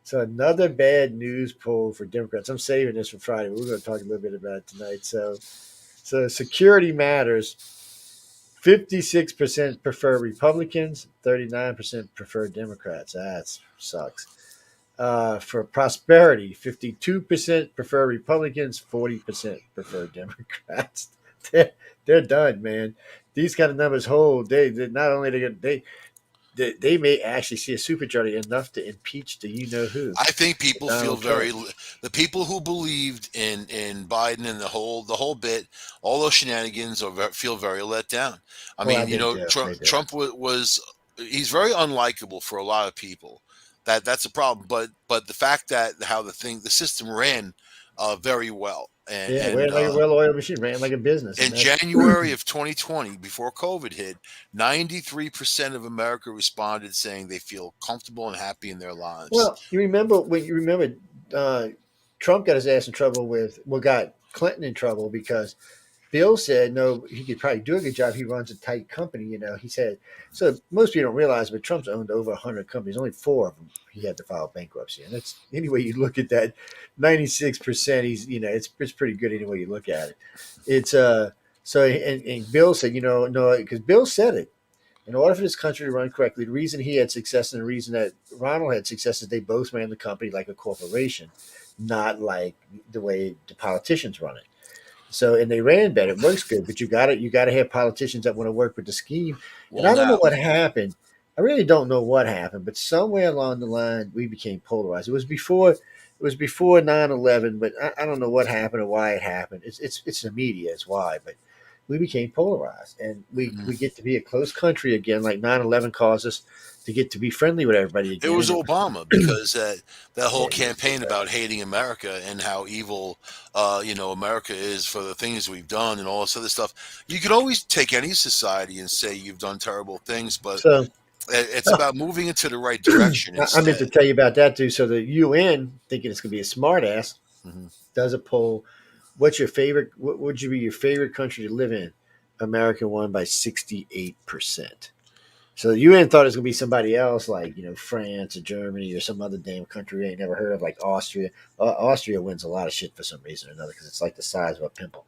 So another bad news poll for Democrats. I'm saving this for Friday. But we're going to talk a little bit about it tonight. So security matters. 56% prefer Republicans. 39% prefer Democrats. That sucks. For prosperity, 52% prefer Republicans, 40% prefer Democrats. They're done, man. These kind of numbers hold. They not only they may actually see a supermajority enough to impeach the you know who, I think people feel Donald Trump. very the people who believed in Biden and the whole bit, all those shenanigans feel very let down. I Well, mean, they do. They do. Trump was he's very unlikable for a lot of people. That's a problem. But the fact that how the system ran very well Yeah, and ran like a well-oiled machine, ran like a business, and in that's January of 2020, before COVID hit, 93% of America responded saying they feel comfortable and happy in their lives. well. You remember Trump got his ass in trouble with got Clinton in trouble because Bill said no, he could probably do a good job. He runs a tight company, you know. He said so. Most people don't realize, but Trump's owned over 100 companies. Only four of them he had to file bankruptcy, and that's any way you look at that. 96%, he's it's pretty good any way you look at it. It's so and Bill said no because Bill said it. In order for this country to run correctly, the reason he had success and the reason that Ronald had success is they both ran the company like a corporation, not like the way the politicians run it. So and they ran better. It works good, but you gotta have politicians that want to work with the scheme. And Well, I don't know now what happened. I really don't know what happened, but somewhere along the line we became polarized. It was before 9/11, but I don't know what happened or why it happened. It's the media is why, but we became polarized and mm, we get to be a close country again, like 9/11 caused us to get to be friendly with everybody it again. was And Obama because that whole he was good campaign about about hating America and how evil, America is for the things we've done and all this other stuff. You can always take any society and say you've done terrible things, but so it's about moving into the right direction I meant to instead. tell you about that too. So the UN, thinking it's going to be a smart ass, Mhm. does a poll. What's your favorite? What would you be your favorite country to live in? America won by 68%. So the UN thought it was going to be somebody else, like France or Germany or some other damn country we ain't never heard of, like Austria. Austria wins a lot of shit for some reason or another because it's like the size of a pimple.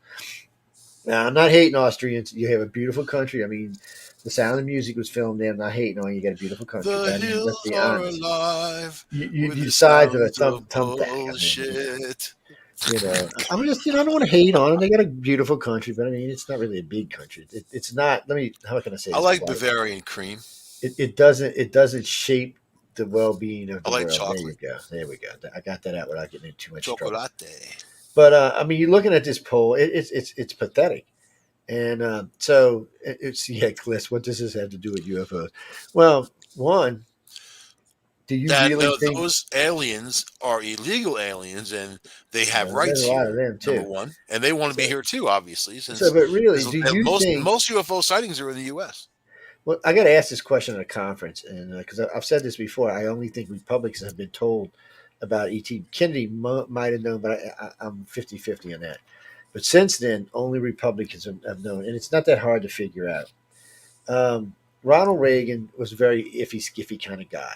Now I'm not hating Austrians. You have a beautiful country. I mean, The Sound of Music was filmed there. I'm not hating on you. You got a beautiful country, The but I mean, let's hills be are honest. alive with You the the size of a sounds of thumbtack. I mean, bullshit. I'm just, I don't want to hate on them. They got a beautiful country, but I mean, it's not really a big country. It's not. How can I say I this like polite? Bavarian cream. It doesn't shape the well-being of I the like world. There you chocolate. go. There we go. I got that out without getting into too much trouble. Chocolate. But I mean, you're looking at this poll. It's pathetic. And so it's yeah, Cliff. What does this have to do with UFOs? Well, one, do you That really think? those aliens are illegal aliens and they have There's rights a lot of here. them Number too. one, and they want to So, be here too, obviously, so, since but really, there's, do you think? most UFO sightings are in the U.S. Well, I got to ask this question at a conference, and because I've said this before, I only think Republicans have been told about ET. Kennedy might have known, but I'm 50-50 on that. But since then, only Republicans have known, and it's not that hard to figure out. Ronald Reagan was a very iffy, skiffy kind of guy.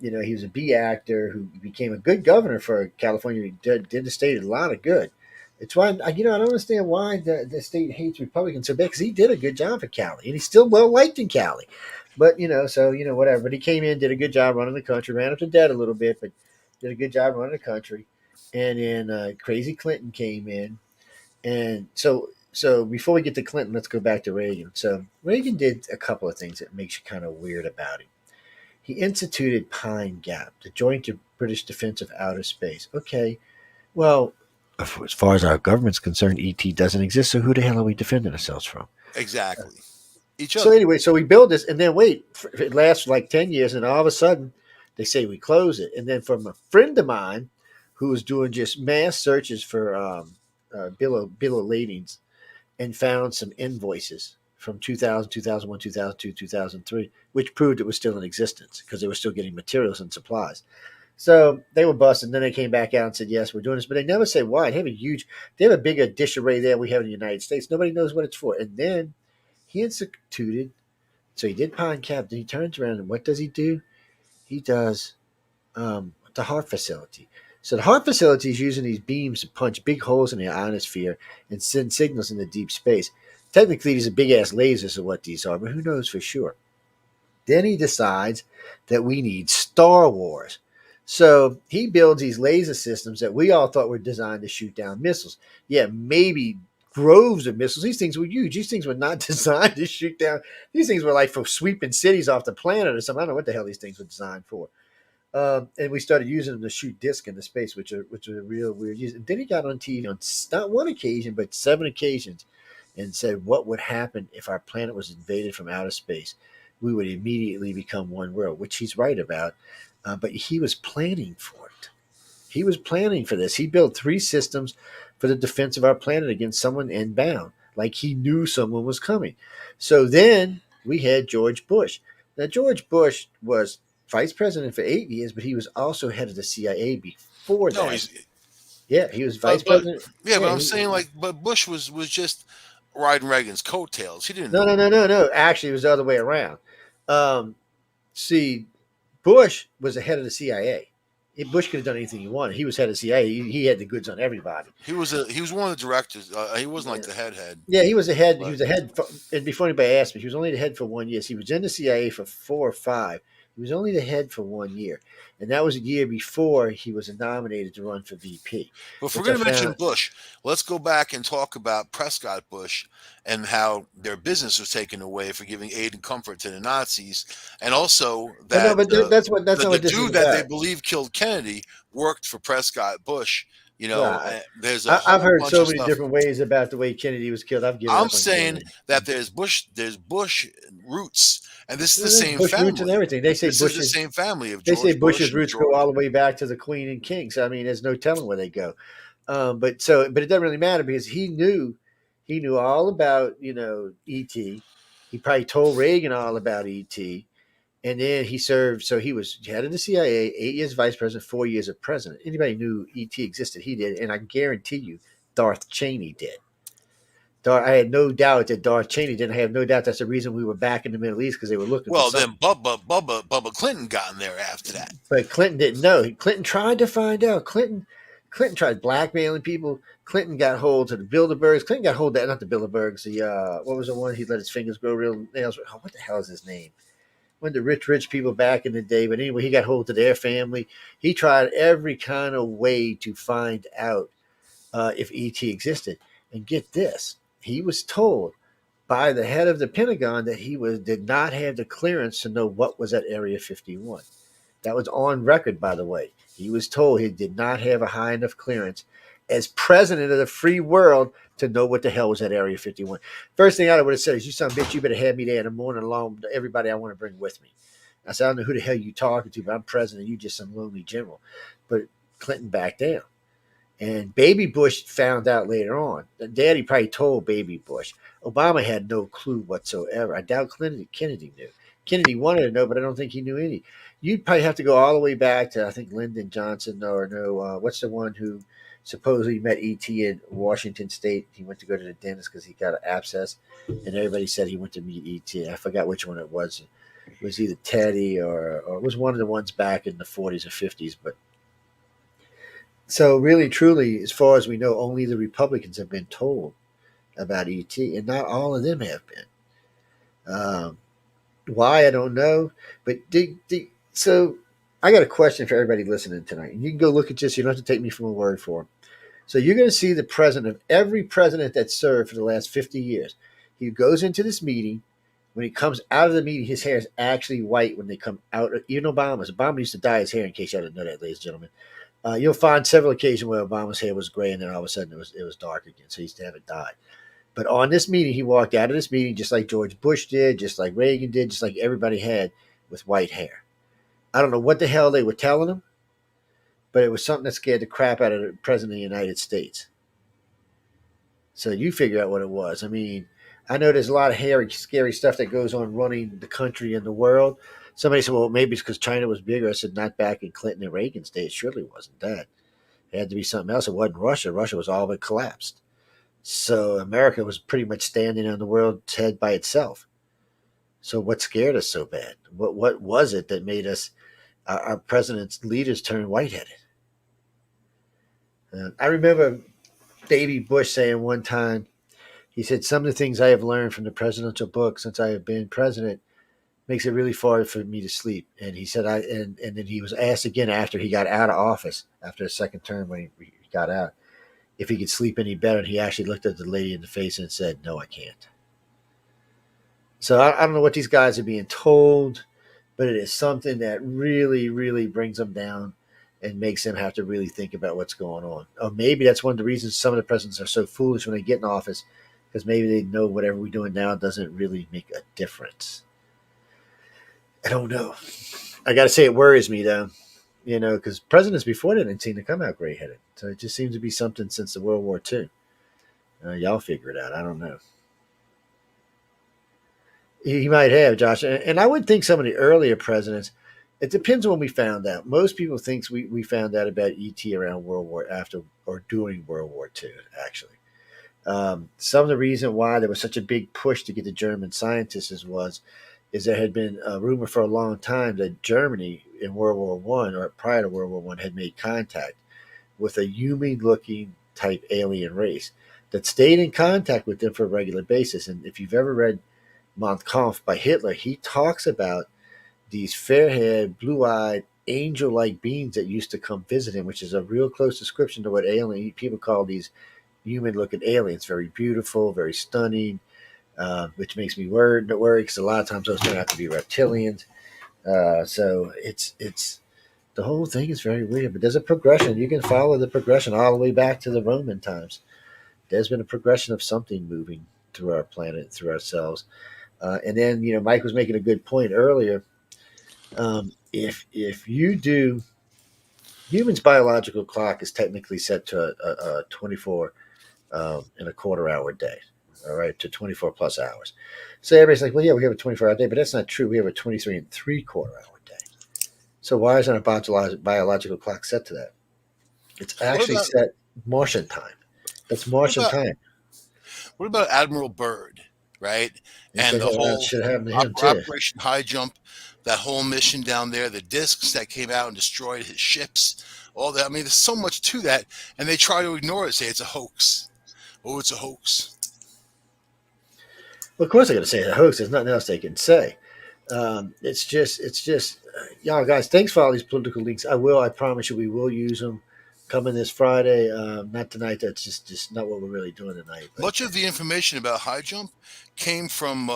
He was a B actor who became a good governor for California. He did the state a lot of good. It's why I don't understand why the state hates Republicans so bad because he did a good job for Cali and he's still well liked in Cali. But so whatever. But he came in, did a good job running the country, ran up to debt a little bit, but did a good job running the country. And then Crazy Clinton came in, and so before we get to Clinton, let's go back to Reagan. So Reagan did a couple of things that makes you kind of weird about him. He instituted Pine Gap, the Joint British Defense of Outer Space. Okay, well, as far as our government's concerned, ET doesn't exist. So who the hell are we defending ourselves from? Exactly, each So other. anyway, so we build this, and then wait, it lasts for like 10 years, and all of a sudden they say we close it. And then from a friend of mine who was doing just mass searches for bill of ladings and found some invoices from 2000, 2001, 2002, 2003, which proved it was still in existence because they were still getting materials and supplies. So they were busted. And then they came back out and said, yes, we're doing this. But they never say why. They have a bigger dish array there we have in the United States. Nobody knows what it's for. And then he instituted, so he did Pine Cap. Then he turns around and what does he do? He does the heart facility. So the heart facility is using these beams to punch big holes in the ionosphere and send signals into deep space. Technically, these are big ass lasers, are what these are, but who knows for sure? Then he decides that we need Star Wars. So he builds these laser systems that we all thought were designed to shoot down missiles. Yeah, maybe groves of missiles. These things were huge. These things were not designed to shoot down. These things were like for sweeping cities off the planet or something. I don't know what the hell these things were designed for. And we started using them to shoot disc into space, which are real weird use. And then he got on TV on not one occasion, but 7 occasions, and said what would happen if our planet was invaded from outer space. We would immediately become one world, which he's right about. But he was planning for it. He was planning for this. He built 3 systems for the defense of our planet against someone inbound, like he knew someone was coming. So then we had George Bush. Now, George Bush was vice president for 8 years, but he was also head of the CIA before No, that. he's Yeah, he was vice but president. yeah, but Yeah, I'm saying like, but Bush was just riding Reagan's coattails. He didn't no, know. no, no, no, no. Actually, it was the other way around. Um, see, Bush was the head of the CIA. Bush could have done anything he wanted. He was head of the CIA. He had the goods on everybody. He was one of the directors. He wasn't like Yeah. the head, Yeah, he was the head. He but was the head. And before anybody asked me, he was only the head for 1 year. So he was in the CIA for 4 or 5. He was only the head for 1 year, and that was a year before he was nominated to run for VP, But if we're which I going to mention found. Bush, let's go back and talk about Prescott Bush and how their business was taken away for giving aid and comfort to the Nazis, and also But no, that but that's not the what this is dude that they about. believe killed Kennedy worked for Prescott Bush. Well, There's a I've whole heard bunch so of many stuff. different ways about the way Kennedy was killed. I've given I'm up on saying Kennedy. that there's Bush roots, and this is the There's same Bush roots and family. everything. They say This is the Bush's same family of they say George Bush Bush's and roots go George. all the way back to the Queen and King. So I mean, there's no telling where they go. But it doesn't really matter because he knew all about ET. He probably told Reagan all about ET, and then he served. So he was head of the CIA, 8 years vice president, 4 years of president. Anybody knew ET existed? He did, and I guarantee you, Darth Cheney did. I had no doubt that Darth Cheney did. I have no doubt that's the reason we were back in the Middle East because they were looking for Well, then something. Bubba Clinton got in there after that. But Clinton didn't know. Clinton tried to find out. Clinton tried blackmailing people. Clinton got hold of the Bilderbergs. Clinton got hold of that, not the Bilderbergs. The what was the one he let his fingers grow real nails? Oh, what the hell is his name? One of the rich people back in the day. But anyway, he got hold of their family. He tried every kind of way to find out if ET existed. And get this, he was told by the head of the Pentagon that did not have the clearance to know what was at Area 51. That was on record, by the way. He was told he did not have a high enough clearance. as president of the free world to know what the hell was at Area 51. First thing I would have said is, "You son of a bitch, you better have me there in the morning along with everybody I want to bring with me." I said, "I don't know who the hell you talking to, but I'm president. You just some lonely general." But Clinton backed down. And Baby Bush found out later on. Daddy probably told Baby Bush. Obama had no clue whatsoever. I doubt Kennedy knew. Kennedy wanted to know, but I don't think he knew any. You'd probably have to go all the way back to, I think, Lyndon Johnson, or no, what's the one who supposedly met E.T. in Washington State? He went to go to the dentist because he got an abscess, and everybody said he went to meet E.T. I forgot which one it was. It was either Teddy, or it was one of the ones back in the 40s or 50s, but so really, truly, as far as we know, only the Republicans have been told about ET, and not all of them have been. Why I don't know, but so I got a question for everybody listening tonight. And you can go look at this. You don't have to take me from a word for it. So you're going to see the president of every president that served for the last 50 years. He goes into this meeting. When he comes out of the meeting, his hair is actually white when they come out. Even Obama used to dye his hair. In case you didn't know that, ladies and gentlemen. You'll find several occasions where Obama's hair was gray and then all of a sudden it was dark again. So he used to have it dyed. But on this meeting, he walked out of this meeting just like George Bush did, just like Reagan did, just like everybody had with white hair. I don't know what the hell they were telling him, but it was something that scared the crap out of the president of the United States. So you figure out what it was. I mean, I know there's a lot of hairy, scary stuff that goes on running the country and the world. Somebody said, well, maybe it's because China was bigger. I said, not back in Clinton and Reagan's day. It surely wasn't that. It had to be something else. It wasn't Russia. Russia was all but collapsed. So America was pretty much standing on the world's head by itself. So what scared us so bad? What was it that made us our president's leaders turn white-headed? I remember Davy Bush saying one time, he said, some of the things I have learned from the presidential book since I have been president makes it really hard for me to sleep. And he said, and then he was asked again after he got out of office, after a second term when he got out, if he could sleep any better. And he actually looked at the lady in the face and said, no, I can't. So I don't know what these guys are being told, but it is something that really, really brings them down and makes them have to really think about what's going on. Or maybe that's one of the reasons some of the presidents are so foolish when they get in office, because maybe they know whatever we're doing now doesn't really make a difference. I don't know. I got to say, it worries me though, because presidents before didn't seem to come out gray headed. So it just seems to be something since the World War II. Y'all figure it out. I don't know. He might have, Josh. And I would think some of the earlier presidents, it depends when we found out. Most people think we found out about ET around World War after or during World War II, actually. Some of the reason why there was such a big push to get the German scientists is there had been a rumor for a long time that Germany in World War One or prior to World War One had made contact with a human-looking type alien race that stayed in contact with them for a regular basis. And if you've ever read Mein Kampf by Hitler, he talks about these fair-haired, blue-eyed, angel-like beings that used to come visit him, which is a real close description to what alien people call these human-looking aliens. Very beautiful, very stunning, which makes me worried because a lot of times those turn out to be reptilians. So it's the whole thing is very weird. But there's a progression. You can follow the progression all the way back to the Roman times. There's been a progression of something moving through our planet, through ourselves. And then, Mike was making a good point earlier. If you do, humans' biological clock is technically set to a 24 and a quarter hour day, all right, to 24 plus hours. So everybody's like, well, yeah, we have a 24-hour day, but that's not true. We have a 23 and three-quarter hour day. So why isn't our biological clock set to that? It's What actually about set Martian time. That's what Martian about time. what about Admiral Byrd, right? You And think the all that whole should happen to him too. Operation High Jump, that whole mission down there, the discs that came out and destroyed his ships, all that. I mean, there's so much to that, and they try to ignore it, say it's a hoax. Oh, it's a hoax. Well, of course, I got to say the hoax. There's nothing else they can say. Y'all guys. Thanks for all these political links. I promise you, we will use them coming this Friday. Not tonight. That's just not what we're really doing tonight. But Much of the information about high jump came from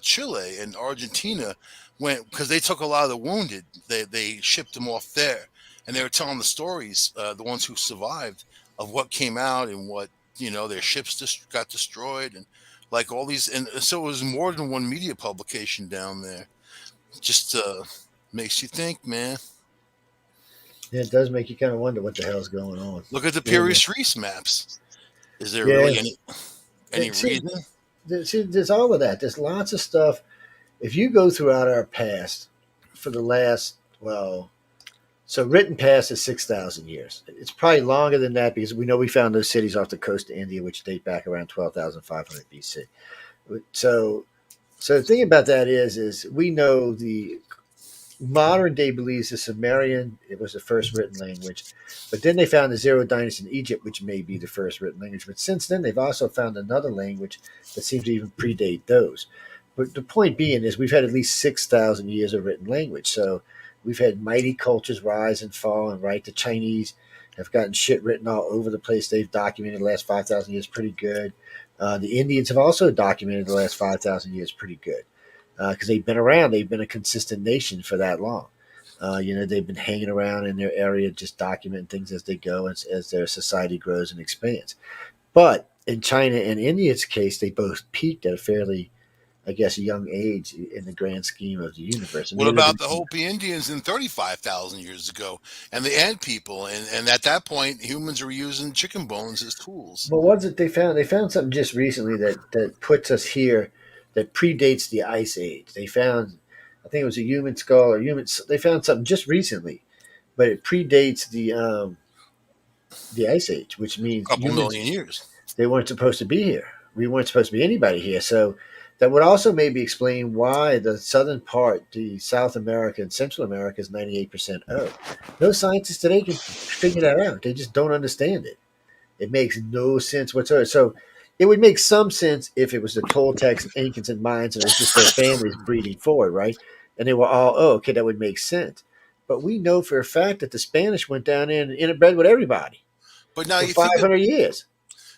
Chile and Argentina, when because they took a lot of the wounded, they shipped them off there, and they were telling the stories. The ones who survived of what came out and what their ships just got destroyed and like all these, and so it was more than one media publication down there. Just makes you think, man. Yeah, it does make you kind of wonder what the hell's going on. Look at the Yeah, man. Pirius Reese maps. Is there Yeah. really any See, reason? there's all of that. There's lots of stuff. If you go throughout our past for the last, well, so written past is 6,000 years. It's probably longer than that because we know we found those cities off the coast of India, which date back around 12,500 BC. So, so the thing about that is we know the modern day believes the Sumerian it was the first written language, but then they found the Zero Dynasty in Egypt, which may be the first written language. But since then, they've also found another language that seems to even predate those. But the point being is we've had at least 6,000 years of written language. So we've had mighty cultures rise and fall, and right, the Chinese have gotten shit written all over the place. They've documented the last 5,000 years pretty good. The Indians have also documented the last 5,000 years pretty good because they've been around. They've been a consistent nation for that long. They've been hanging around in their area, just documenting things as they go, as their society grows and expands. But in China and India's case, they both peaked at a fairly, I guess, a young age in the grand scheme of the universe. And What maybe there'll about be the some. Hopi Indians in 35,000 years ago and the Ant people? And at that point, humans were using chicken bones as tools. But what's it they found? They found something just recently that puts us here that predates the Ice Age. They found, I think it was a human skull or human. They found something just recently, but it predates the Ice Age, which A means couple humans million years. they weren't supposed to be here. We weren't supposed to be anybody here. So that would also maybe explain why the southern part, the South America and Central America, is 98% O. No scientists today can figure that out. They just don't understand it. It makes no sense whatsoever. So it would make some sense if it was the Toltecs and Incans and Mayans and it was just their families breeding forward, right? And they were all, oh, okay, that would make sense. But we know for a fact that the Spanish went down there and interbred with everybody But now for you think of 500 years.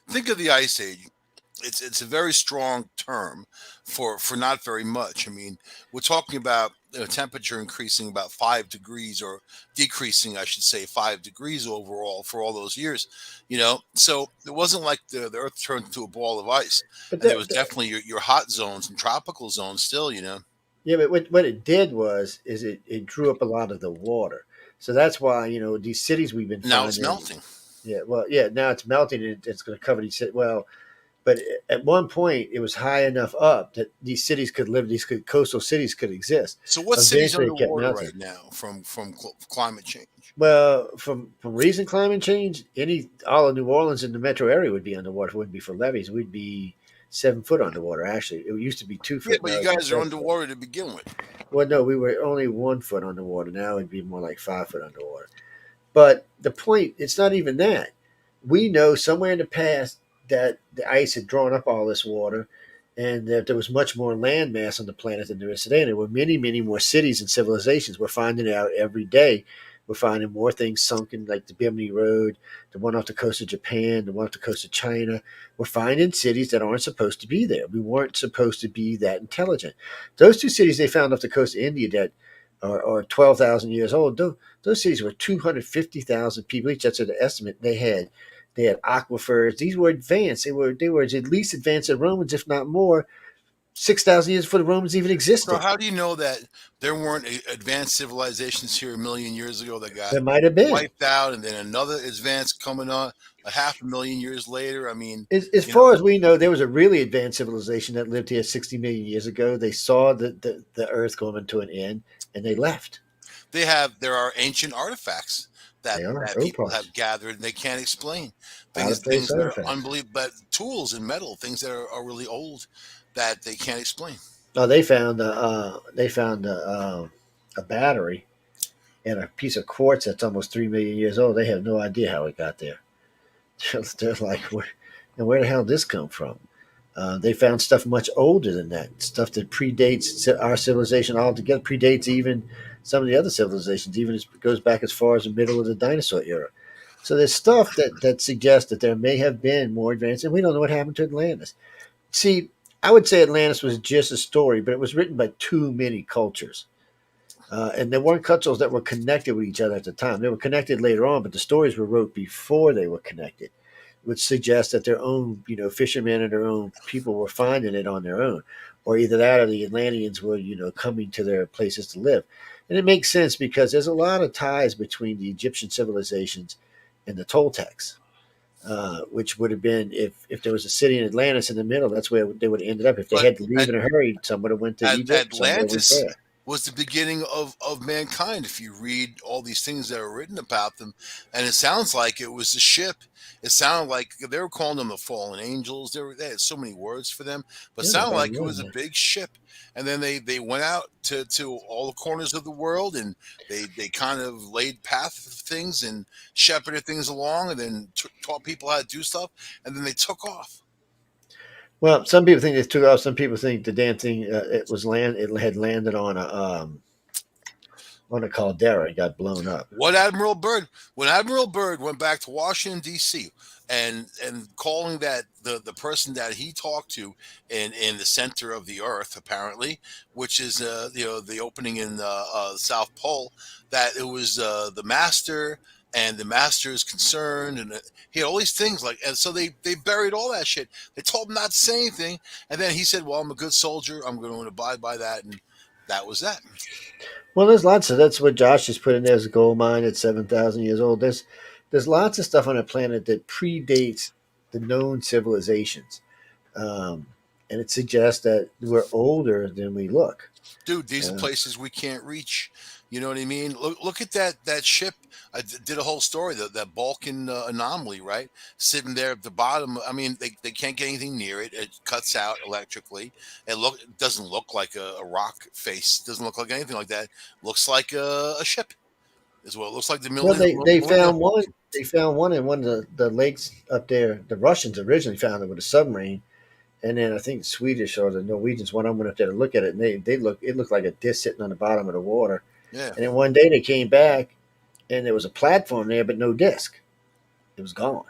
the Ice Age. It's a very strong term for not very much. I mean, we're talking about temperature increasing about 5 degrees, or decreasing, I should say, 5 degrees overall for all those years. So it wasn't like the Earth turned into a ball of ice, But and there was definitely your hot zones and tropical zones still. yeah, but what it did is it drew up a lot of the water. So that's why, these cities we've been Now it's finding. melting. Yeah, well, yeah, now it's melting and it's going to cover these cities. Well, but at one point, it was high enough up that these cities could live, coastal cities could exist. So what city's Eventually, it kept underwater melting. right now from climate change? Well, from recent climate change, all of New Orleans and the metro area would be underwater. If it wouldn't be for levees, we'd be 7 foot underwater. Actually, it used to be two Yeah, foot. but Now you it'd be guys are 7 foot. underwater to begin with. Well, no, we were only 1 foot underwater. Now it'd be more like 5 foot underwater. But the point, it's not even that. We know somewhere in the past that the ice had drawn up all this water and that there was much more land mass on the planet than there is today. And there were many, many more cities and civilizations. We're finding it out every day. We're finding more things sunken, like the Bimini Road, the one off the coast of Japan, the one off the coast of China. We're finding cities that aren't supposed to be there. We weren't supposed to be that intelligent. Those two cities they found off the coast of India that are 12,000 years old, those cities were 250,000 people each. That's an estimate. They had aquifers. These were advanced. They were at least advanced than Romans, if not more. 6,000 years before the Romans even So existed. how do you know that there weren't advanced civilizations here a million years ago that got There might have been. wiped out, and then another advance coming on a half a million years later? I mean, As you know, far as we know, there was a really advanced civilization that lived here 60 million years ago. They saw the Earth going to an end, and they left. there are ancient artifacts that They are that people opals, have gathered and they can't explain out things of place things that are artifacts. unbelievable, but tools and metal things that are really old that they can't explain. Oh, they found a battery and a piece of quartz that's almost 3 million years old. They have no idea how it got there. They're like, where the hell did this come from? They found stuff much older than that, stuff that predates our civilization altogether, predates even some of the other civilizations, even as goes back as far as the middle of the dinosaur era. So there's stuff that suggests that there may have been more advanced, and we don't know what happened to Atlantis. See, I would say Atlantis was just a story, but it was written by too many cultures. And there weren't cultures that were connected with each other at the time. They were connected later on, but the stories were wrote before they were connected, which suggests that their own, fishermen and their own people were finding it on their own, or either that or the Atlanteans were, coming to their places to live. And it makes sense because there's a lot of ties between the Egyptian civilizations and the Toltecs, which would have been if there was a city in Atlantis in the middle, that's where they would have ended up. If they But had to leave in a hurry, some would have went to Egypt, some would have went Atlantis there. was the beginning of mankind. If you read all these things that are written about them, and it sounds like it was a ship. It sounded like they were calling them the fallen angels. They had so many words for them, but it Yeah, sounded probably like it more was than a that. big ship. And then they went out to all the corners of the world, and they kind of laid path of things and shepherded things along, and then taught people how to do stuff, and then they took off. Well, some people think they took off. Some people think the damn thing it was land. It had landed on a caldera and got blown up. What Admiral Byrd, when Admiral Byrd went back to Washington D.C. and calling that the person that he talked to in the center of the Earth, apparently, which is the opening in the South Pole, that it was the master, and the master is concerned, and he had all these things like, and so they buried all that shit. They told him not to say anything, and then he said, "Well, I'm a good soldier. I'm going to abide by that," and that was that. Well, there's lots of that's what Josh just put in there as a gold mine at 7,000 years old. There's lots of stuff on the planet that predates the known civilizations, um, and it suggests that we're older than we look. Dude, these are Uh, places we can't reach. You know what I mean? Look at that ship. Did a whole story, that Balkan anomaly, right? Sitting there at the bottom. I mean, they can't get anything near it. It cuts out electrically. It doesn't look like a rock face. Doesn't look like anything like that. Looks like a ship. Is what it looks like. The well, they Millennium found one. Falcon. They found one in one of the lakes up there. The Russians originally found it with a submarine, and then I think the Swedish or the Norwegians one of them went up there to look at it, and it looked like a disc sitting on the bottom of the water. Yeah. And then one day they came back, and there was a platform there, but no disc. It was gone.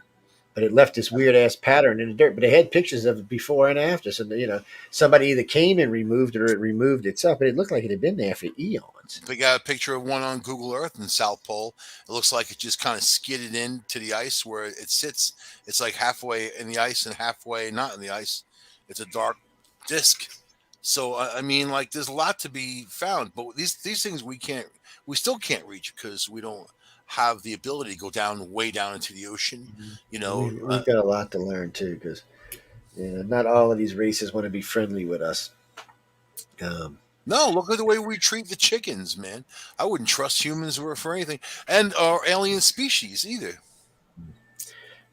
But it left this weird ass pattern in the dirt. But they had pictures of it before and after. So, somebody either came and removed it or it removed itself. But it looked like it had been there for eons. They got a picture of one on Google Earth in South Pole. It looks like it just kind of skidded into the ice where it sits. It's like halfway in the ice and halfway not in the ice. It's a dark disc. So I mean, like, there's a lot to be found, but these things we still can't reach because we don't have the ability to go down way down into the ocean. You And know, we've got a lot to learn, too, because not all of these races want to be friendly with us. Um, no, look at the way we treat the chickens, man. I wouldn't trust humans for anything, and our alien species either.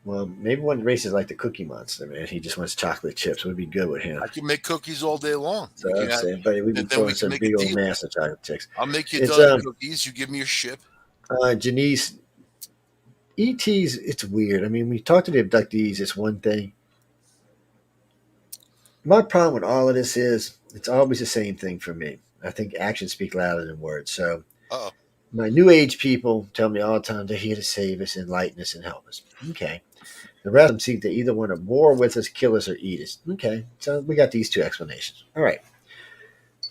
well, maybe one race is like the Cookie Monster, man. He just wants chocolate chips. Would be good with him. I can make cookies all day long. So I'm saying, buddy, we'd be Then throwing we can some make a big old deal. mass of chocolate chicks. I'll make you a It's dozen cookies. You give me your ship. Janice, ETs. It's weird. I mean, we talk to the abductees. It's one thing. My problem with all of this is it's always the same thing for me. I think actions speak louder than words. So Uh oh. my new age people tell me all the time they're here to save us, enlighten us, and help us. Okay. The rest of them seem to either want to war with us, kill us, or eat us. Okay. So we got these two explanations. All right.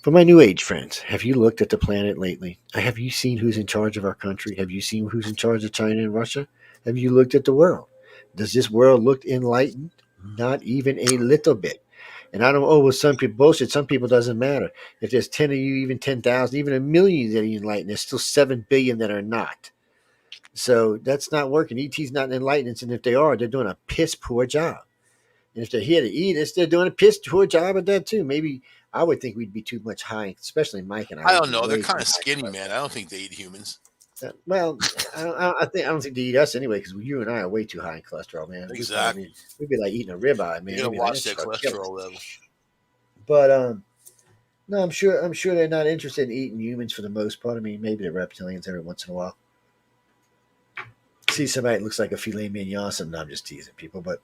For my new age friends, have you looked at the planet lately? Have you seen who's in charge of our country? Have you seen who's in charge of China and Russia? Have you looked at the world? Does this world look enlightened? Not even a little bit. And I don't. Oh, well, some people bullshit. Some people doesn't matter. If there's 10 of you, even 10,000, even a million that are enlightened, there's still 7 billion that are not. So that's not working. ET's not enlightened, and if they are, they're doing a piss poor job. And if they're here to eat us, they're doing a piss poor job at that too. Maybe I would think we'd be too much high, especially Mike and I I would don't be know. They're way kind too of high skinny, man. cholesterol. I don't think they eat humans. Well, I don't think they eat us anyway because you and I are way too high in cholesterol, man. Exactly. We'd be like eating a ribeye, You man. gotta We'd be like, watch that that shit will kill us. cholesterol level. But no, I'm sure they're not interested in eating humans for the most part. I mean, maybe the reptilians every once in a while. See somebody that looks like a filet mignon. No, I'm just teasing people, but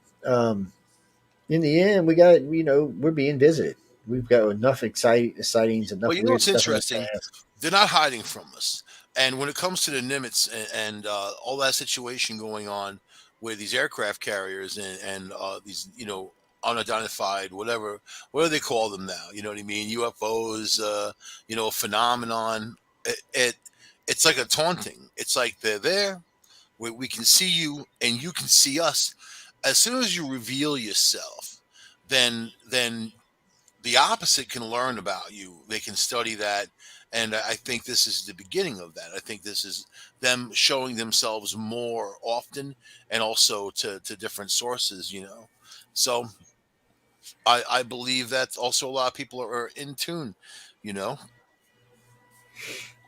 in the end, we got we're being visited. We've got enough exciting sightings, Well, enough you know weird what's stuff in the interesting? past. They're not hiding from us. And when it comes to the Nimitz and all that situation going on with these aircraft carriers and these, unidentified, whatever they call them now, you know what I mean? UFOs, phenomenon. it it's like a taunting. It's like they're there, we can see you and you can see us. As soon as you reveal yourself, then the opposite can learn about you. They can study that, and I think this is the beginning of that. I think this is them showing themselves more often, and also to different sources. So I believe that also a lot of people are in tune. You know,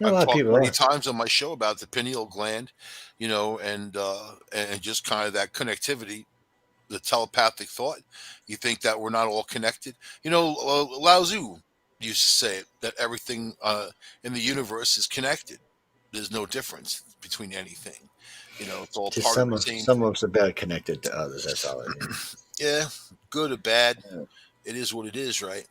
A I've lot of talked people many are. times on my show about the pineal gland, and just kind of that connectivity, the telepathic thought. You think that we're not all connected? Lao Tzu used to say that everything in the universe is connected. There's no difference between anything. It's all Just part of some the of same some thing. of us are better connected to others. That's all it is. Yeah, good or bad, Uh, it is what it is, right?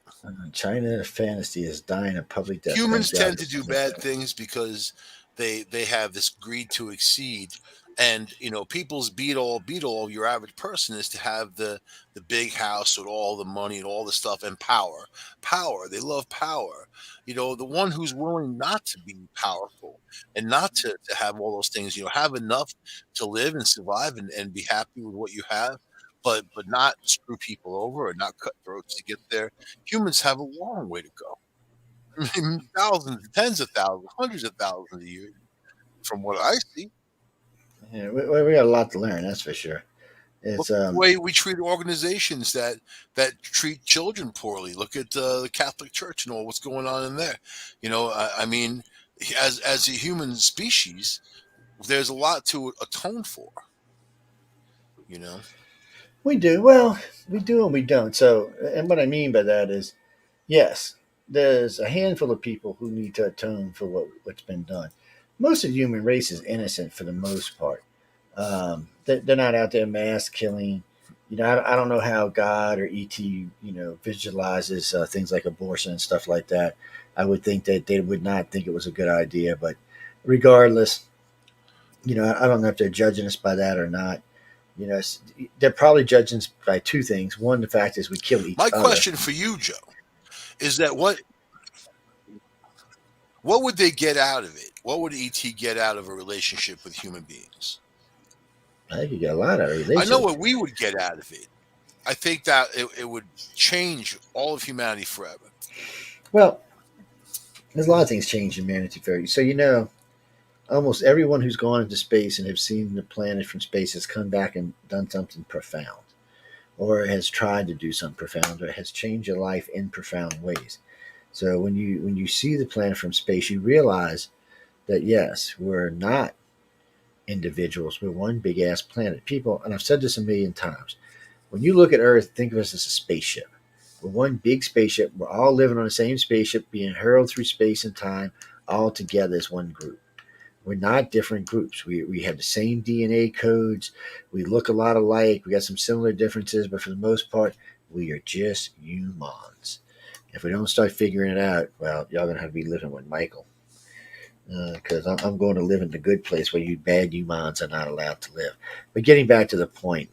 China fantasy is dying a public death. Humans Thank God tend to this do isn't bad real. things because they have this greed to exceed. And people's beat all your average person is to have the big house with all the money and all the stuff and power. They love power. The one who's willing not to be powerful and not to have all those things, have enough to live and survive and be happy with what you have, but not screw people over or not cut throats to get there. Humans have a long way to go. Thousands, tens of thousands, hundreds of thousands of years from what I see. Yeah, we got a lot to learn. That's for sure. Look It's at the way we treat organizations that treat children poorly. Look at the Catholic Church and all what's going on in there. I mean, as a human species, there's a lot to atone for. You know, We do. Well, we do and we don't. So, and what I mean by that is, yes, there's a handful of people who need to atone for what's been done. Most of the human race is innocent for the most part. They're not out there mass killing. I don't know how God or ET, visualizes things like abortion and stuff like that. I would think that they would not think it was a good idea. But regardless, I don't know if they're judging us by that or not. They're probably judging us by two things. One, the fact is we kill each my other. question for you, Joe, is that what would they get out of it? What would ET get out of a relationship with human beings? I think you get a lot out of I know relationship. what we would get out of it. I think that it would change all of humanity forever. Well, there's a lot of things change in humanity for you. So almost everyone who's gone into space and have seen the planet from space has come back and done something profound, or has tried to do something profound, or has changed your life in profound ways. So when you see the planet from space, you realize that yes, we're not individuals. We're one big ass planet. People, and I've said this a million times. When you look at Earth, think of us as a spaceship. We're one big spaceship. We're all living on the same spaceship, being hurled through space and time, all together as one group. We're not different groups. We have the same DNA codes. We look a lot alike. We got some similar differences, but for the most part, we are just humans. If we don't start figuring it out, well, y'all gonna have to be living with Michael. Because I'm going to live in the good place where you bad humans are not allowed to live. But getting back to the point,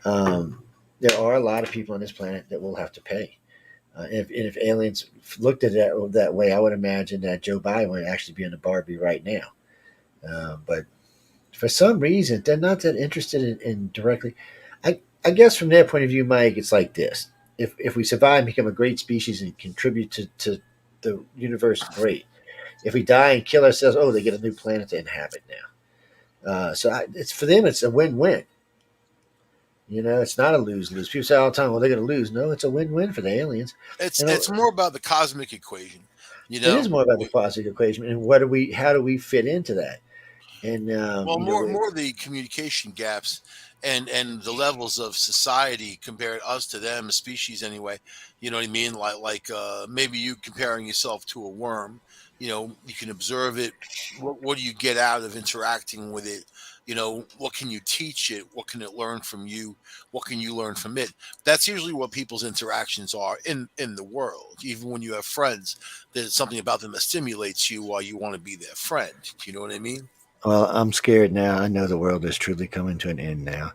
there are a lot of people on this planet that will have to pay. And if aliens looked at it that way, I would imagine that Joe Biden would actually be in the Barbie right now. But for some reason, they're not that interested in directly. I guess from their point of view, Mike, it's like this: if we survive and become a great species and contribute to the universe, great. If we die and kill ourselves, oh, they get a new planet to inhabit now. It's for them, it's a win-win. It's not a lose-lose. People say all the time, "Well, they're going to lose." No, it's a win-win for the aliens. It's And it's more about the cosmic equation, you it know. is more about the quasi equation and how do we fit into that? And Well, more the communication gaps and the levels of society compared us to them, a species anyway. You know what I mean? Like maybe you comparing yourself to a worm. You can observe it. What do you get out of interacting with it? What can you teach it? What can it learn from you? What can you learn from it? That's usually what people's interactions are in the world. Even when you have friends, there's something about them that stimulates you while you want to be their friend. Do you know what I mean? well, I'm scared now. I know the world is truly coming to an end now.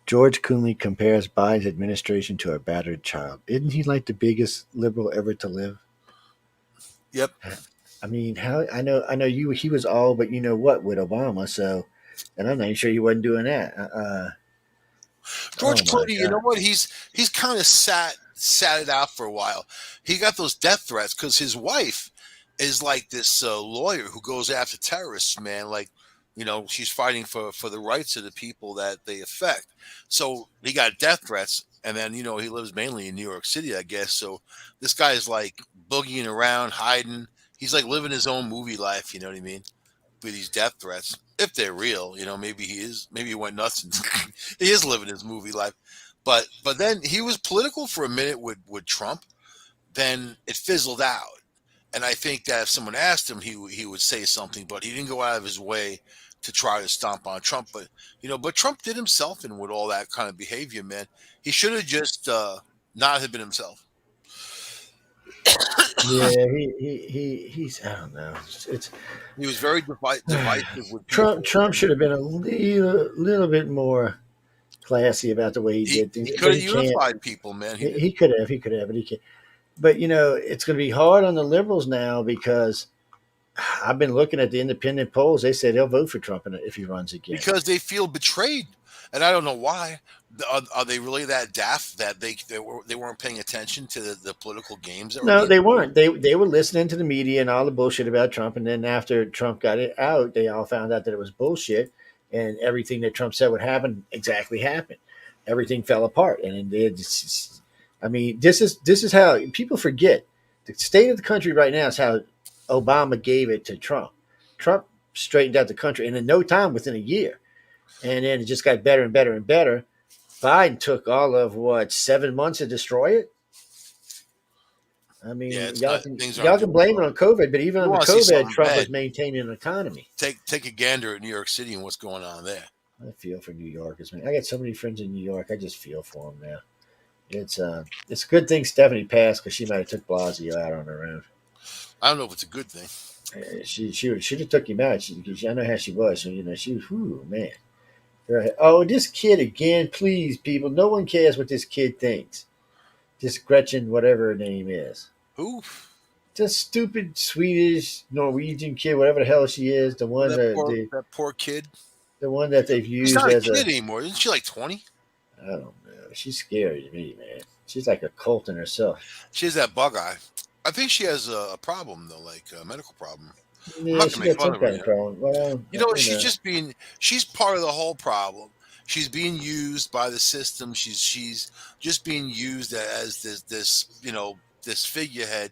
George Clooney compares Biden's administration to a battered child. Isn't he like the biggest liberal ever to live? Yep. I mean, how I know you he was all, but you know what with Obama. So, and I'm not even sure he wasn't doing that. Oh George my Clooney, you know God. what? He's kind of sat it out for a while. He got those death threats because his wife is like this lawyer who goes after terrorists. Man, like she's fighting for the rights of the people that they affect. So he got death threats, and then he lives mainly in New York City, I guess. So this guy is like boogieing around, hiding. He's like living his own movie life. You know what I mean? With these death threats, if they're real. Maybe he is. Maybe he went nuts and he is living his movie life. But then he was political for a minute with Trump. Then it fizzled out. And I think that if someone asked him, he would say something, but he didn't go out of his way to try to stomp on Trump. But Trump did himself in with all that kind of behavior, man. He should have just not have been himself. Yeah, he's I don't know. It's He was very divisive with Trump. people, Trump and should have been a little bit more classy about the way he he did things, he could but have he can't. unified people, man. He He didn't. could have, but he can't. But it's going to be hard on the liberals now because I've been looking at the independent polls. They say they'll vote for Trump if he runs again. Because they feel betrayed, and I don't know why. Are they really that daft that they weren't paying attention to the political games that were No, being they played? weren't. They were listening to the media and all the bullshit about Trump, and then after Trump got it out, they all found out that it was bullshit, and everything that Trump said would happen exactly happened. Everything fell apart, and they just, I mean, this is how people forget. The state of the country right now is how Obama gave it to Trump. Trump straightened out the country, and in no time, within a year, and then it just got better and better and better. Biden took all of what 7 months to destroy it. I Yeah, mean, it's y'all not can things aren't y'all can doing blame it well. on COVID, but even You under want to see COVID, something Trump bad? was maintaining an economy. Take a gander at New York City and what's going on there. I feel for New Yorkers, man. I got so many friends in New York. I just feel for them now. It's a good thing Stephanie passed because she might have took Blasio out on her own. I don't know if it's a good thing. She'd have took him out. I know how she was. So she was, whoo, man. Oh, this kid again, please, people. No one cares what this kid thinks. This Gretchen, whatever her name is. Who? This stupid Swedish Norwegian kid, whatever the hell she is, the Oh, one that that poor kid. the one that they've She's used not a as kid a anymore. Isn't she like 20? I don't know. She's scary to me, man. She's like a cult in herself. She has that bug eye. I think she has a problem though, like a medical problem. I'm Yeah, not she gonna make got fun some of her. kind of problem. Well, She's part of the whole problem. She's being used by the system. She's just being used as this figurehead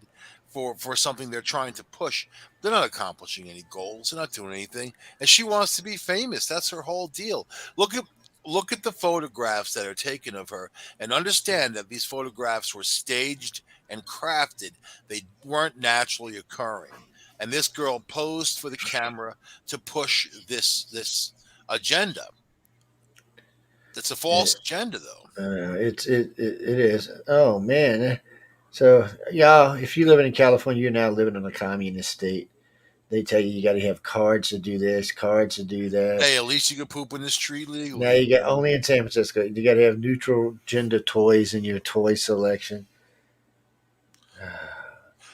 for something they're trying to push. They're not accomplishing any goals. They're not doing anything. And she wants to be famous. That's her whole deal. Look at look at the photographs that are taken of her and understand that these photographs were staged and crafted. They weren't naturally occurring, and this girl posed for the camera to push this agenda. It's a false it, agenda, though. it is. Oh man. So yeah, if you're living in California, you're now living in a communist state. They tell you got to have cards to do this, cards to do that. Hey, at least you can poop in the street Now legally. you get only in San Francisco. You got to have neutral gender toys in your toy selection.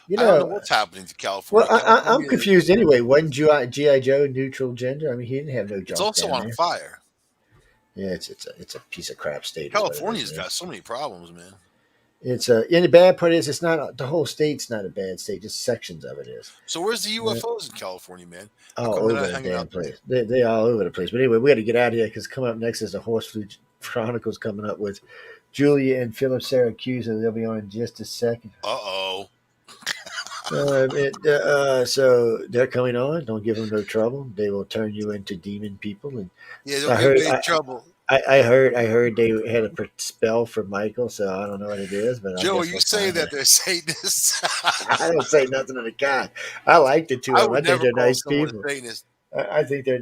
You I don't know know, what's happening to well, California. I'm California, confused anyway. Wasn't GI Joe neutral gender? I mean, he didn't have no it's junk also down on there. fire. Yeah, it's a piece of crap state, is what it is, California's man. got so many problems, man. And the bad part is it's not the whole state's not a bad state. Just sections of it is. So where's the Yeah, UFOs in California, man? How all come they're over not the hanging damn out there? place. They all over the place. But anyway, we got to get out of here because coming up next is the Horse Food Chronicles coming up with Julia and Philip Syracuse. They'll be on in just a second. Uh-oh. So they're coming on. Don't give them no trouble. They will turn you into demon people. And Yeah, don't I give heard, me any trouble. I heard they had a spell for Michael. So I don't know what it is, but I Joe, are guess you we'll saying find that out. they're Satanists? I don't say nothing of the kind. I like the two I of them. I would think never they're call nice someone people. a Satanist. I think they're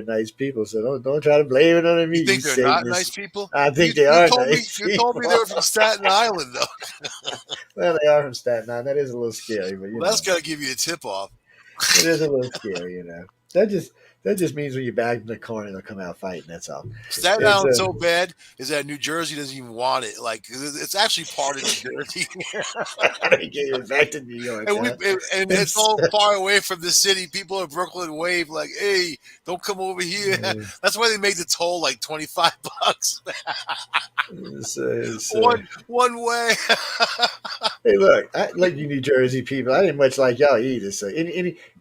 nice people. So don't try to blame it on me, You you think they're not nice Satanists. people? I You think they you are told me nice you told me people. they were from Staten Island, though. Well, they are from Staten Island. That is a little scary, but Well, that's got to give you a tip off. it is a little scary. That just That just means when you bag them in the corner, they'll come out fighting. That's all. Staten It's Island's so bad is that New Jersey doesn't even want it. Like it's actually part of New Jersey, they get you back to New York, and we huh? and it's It's, all far away from the city. People in Brooklyn wave like, "Hey, don't come over here." That's why they made the toll like $25 it's, one way. hey, look, I like you New Jersey people. I didn't much like y'all either. So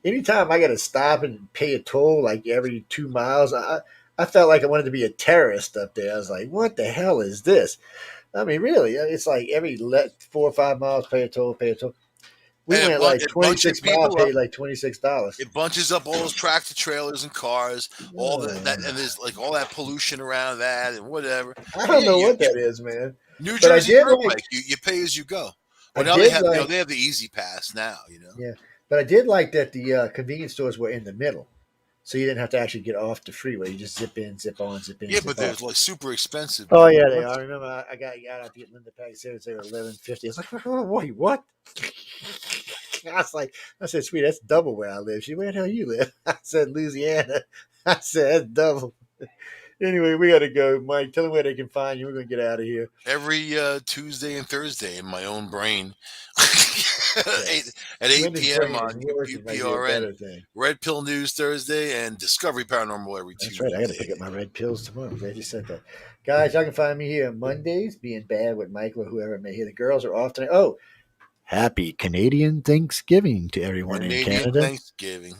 anytime I got to stop and pay a toll like every 2 miles, I felt like I wanted to be a terrorist up there. I was like, what the hell is this? I mean, really, it's like every 4 or 5 miles, pay a toll, pay a toll. We And went like it bunches 26 miles, people up. paid like $26. It bunches up all those tractor trailers and cars, all that, Oh, and there's like all that pollution around that and whatever. I But don't yeah, know what that is, man. New But I Jersey did like, Turnpike, you pay as you go. I Well, now they did have like, they have the Easy Pass now. yeah, but I did like that the convenience stores were in the middle, so you didn't have to actually get off the freeway. You just zip in, zip on, zip in, Yeah, but zip they're off. like super expensive, Oh man. yeah, they are. I remember I got out to get Linda Packs there. They were 11.50. I was like, oh, wait, what? I said, sweet, that's double where I live. She, where the hell you live? I said, Louisiana. I said, that's double. Anyway, we got to go. Mike, tell them where they can find you. We're going to get out of here. Every Tuesday and Thursday in my own brain, Yeah. at 8 Linda's p.m. brain is on working might be a UPRN. better thing. Red Pill News Thursday and Discovery Paranormal every That's right. I got to pick Tuesday. up my red pills tomorrow. I'm glad you said that. Guys, y'all can find me here on Mondays, being bad with Michael or whoever may hear. The girls are off tonight. Oh, happy Canadian Thanksgiving to everyone in Canadian Canada. Thanksgiving.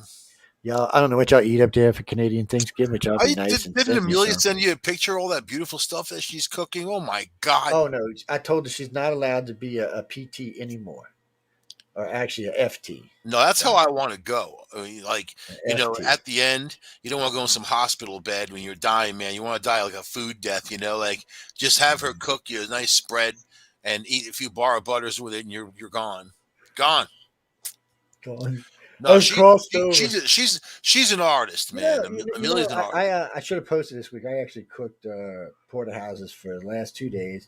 Y'all, I don't know what y'all eat up there for Canadian Thanksgiving, but y'all be I nice and didn't send me Amelia some. send you a picture of all that beautiful stuff that she's cooking? Oh my God. Oh, no. I told her she's not allowed to be a PT anymore, or actually a FT. No, that's how Uh, I want to go. I mean, like, FT. at the end, you don't want to go in some hospital bed when you're dying, man. You want to die like a food death, like just have her cook you a nice spread and eat a few bar of butters with it, and you're gone, gone. Gone. No, I've crossed over. she's an artist, man. Amelia's an artist. I should have posted this week. I actually cooked porterhouses for the last 2 days,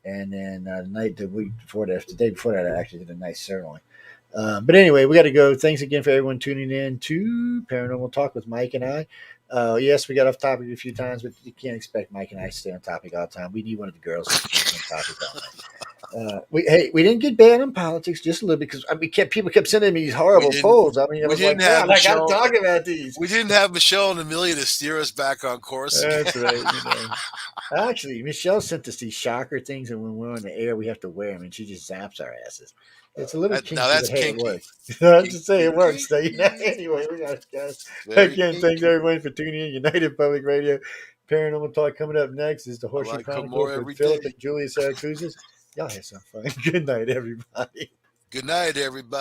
and then the week before that, the day before that, I actually did a nice sirloin. But anyway, we got to go. Thanks again for everyone tuning in to Paranormal Talk with Mike and I. Yes, we got off topic a few times, but you can't expect Mike and I to stay on topic all the time. We need one of the girls to stay on topic all night. We didn't get bad on politics, just a little, because I mean, people kept sending me these We horrible didn't polls. I mean, I we was didn't like, have God, I got to Michelle. talk about these. We didn't have Michelle and Amelia to steer us back on course That's again. right. Actually, Michelle sent us these shocker things, and when we're on the air, we have to wear them, and she just zaps our asses. It's a little Now kinky, that's but hey, it kinky. works. I'm just saying it Kinky, works. So, kinky. anyway, we got guys. Very Again, thanks kinky. everyone for tuning in. United Public Radio, Paranormal Talk. Coming up next is the I Horseshoe like her more Chronicles with every Philip day. and Julia Syracuse. Y'all have some fun. Good night, everybody. Good night, everybody.